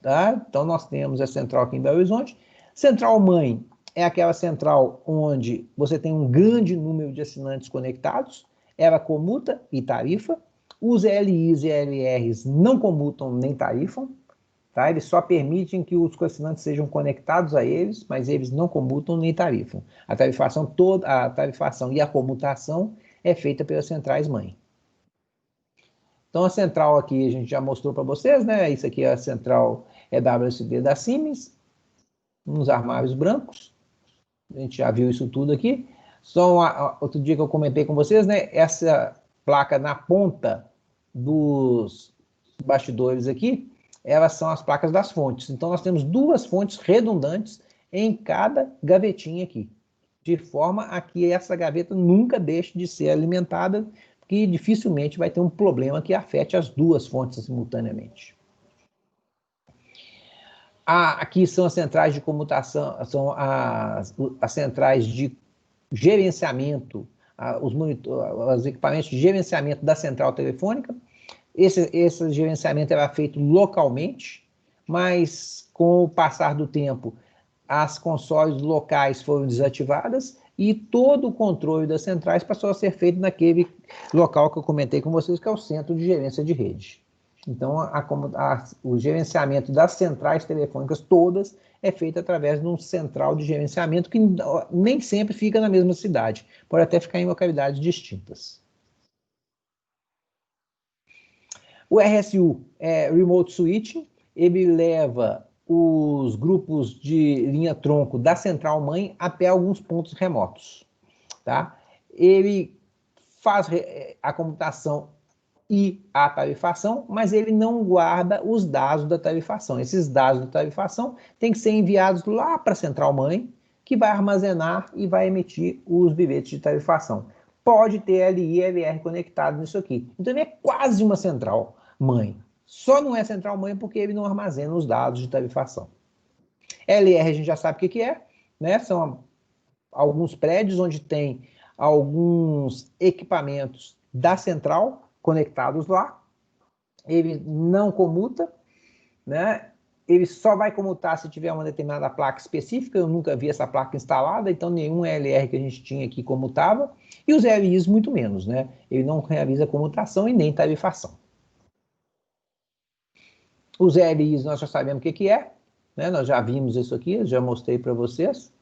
Tá? Então, nós temos a central aqui em Belo Horizonte. Central-mãe é aquela central onde você tem um grande número de assinantes conectados, ela comuta e tarifa. Os LIs e LRs não comutam nem tarifam, tá? Eles só permitem que os assinantes sejam conectados a eles, mas eles não comutam nem tarifam. A tarifação e a comutação é feita pelas centrais-mãe. Então, a central aqui a gente já mostrou para vocês, né? Isso aqui é a central EWSD da Siemens, uns armários brancos. A gente já viu isso tudo aqui. Só outro dia que eu comentei com vocês, né? Essa placa na ponta dos bastidores aqui, elas são as placas das fontes. Então, nós temos duas fontes redundantes em cada gavetinha aqui, de forma a que essa gaveta nunca deixe de ser alimentada, porque dificilmente vai ter um problema que afete as duas fontes simultaneamente. Aqui são as centrais de comutação, são as centrais de gerenciamento, os equipamentos de gerenciamento da central telefônica. Esse gerenciamento era feito localmente, mas com o passar do tempo, as consoles locais foram desativadas e todo o controle das centrais passou a ser feito naquele local que eu comentei com vocês, que é o Centro de Gerência de Rede. Então, o gerenciamento das centrais telefônicas todas é feito através de um central de gerenciamento que nem sempre fica na mesma cidade, pode até ficar em localidades distintas. O RSU é Remote Switching, ele leva os grupos de linha tronco da central mãe até alguns pontos remotos, tá? Ele faz a computação e a tarifação, mas ele não guarda os dados da tarifação. Esses dados da tarifação têm que ser enviados lá para a central-mãe, que vai armazenar e vai emitir os bilhetes de tarifação. Pode ter LI e LR conectado nisso aqui. Então, ele é quase uma central-mãe. Só não é central-mãe porque ele não armazena os dados de tarifação. LR a gente já sabe o que é, né? São alguns prédios onde tem alguns equipamentos da central conectados lá, ele não comuta, né? Ele só vai comutar se tiver uma determinada placa específica, eu nunca vi essa placa instalada, então nenhum LR que a gente tinha aqui comutava, e os LIs muito menos, né? Ele não realiza comutação e nem tarifação. Os LIs nós já sabemos o que é, né? Nós já vimos isso aqui, já mostrei para vocês.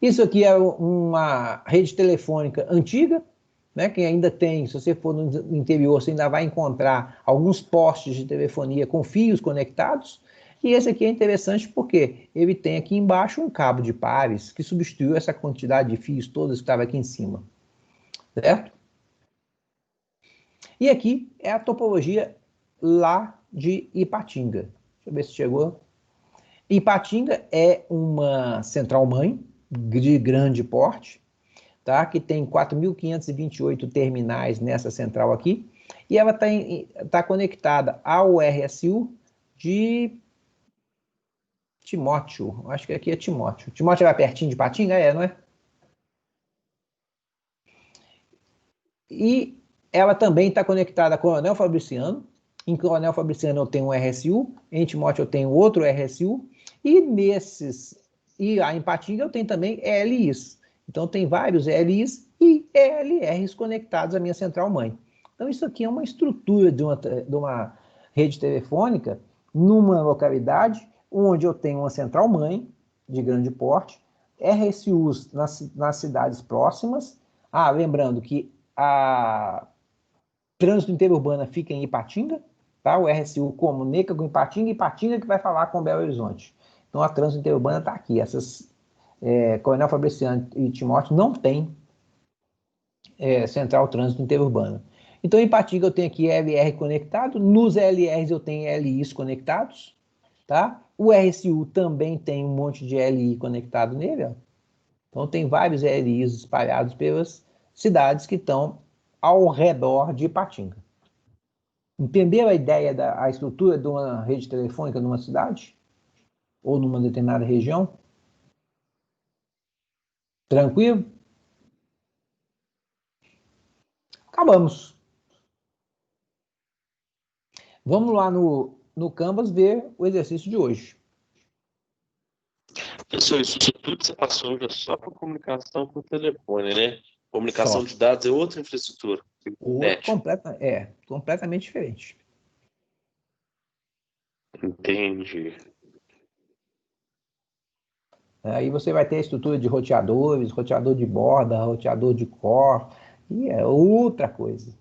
Isso aqui é uma rede telefônica antiga, né, que ainda tem, se você for no interior, você ainda vai encontrar alguns postes de telefonia com fios conectados, e esse aqui é interessante porque ele tem aqui embaixo um cabo de pares que substituiu essa quantidade de fios todos que estava aqui em cima, certo? E aqui é a topologia lá de Ipatinga. Deixa eu ver se chegou. Ipatinga é uma central-mãe de grande porte, tá? Que tem 4.528 terminais nessa central aqui, e ela tá conectada ao RSU de Timóteo, acho que aqui é Timóteo. Timóteo vai pertinho de Patinga, não é? E ela também está conectada com o Coronel Fabriciano. Em Coronel Fabriciano eu tenho um RSU, em Timóteo eu tenho outro RSU, e em Patinga eu tenho também LIs. Então tem vários LIs e LRs conectados à minha central-mãe. Então isso aqui é uma estrutura de uma rede telefônica numa localidade onde eu tenho uma central-mãe de grande porte, RSUs nas cidades próximas. Lembrando que a trânsito interurbana fica em Ipatinga, tá? O RSU comunica com Ipatinga, e Ipatinga que vai falar com Belo Horizonte. Então a trânsito interurbana está aqui. Essas Coronel Fabriciano e Timóteo não tem central trânsito interurbana. Então, em Ipatinga eu tenho aqui LR conectado, nos LRs eu tenho LIs conectados, tá? O RSU também tem um monte de LI conectado nele, ó. Então tem vários LIs espalhados pelas cidades que estão ao redor de Ipatinga. Entendeu a ideia a estrutura de uma rede telefônica numa cidade? Ou numa determinada região? Tranquilo? Acabamos. Vamos lá no Canvas ver o exercício de hoje. Pessoal, isso tudo que você passou já só para comunicação por telefone, né? Comunicação Só. de dados é outra infraestrutura. Completamente diferente. Entendi. Aí você vai ter a estrutura de roteadores, roteador de borda, roteador de core, e é outra coisa.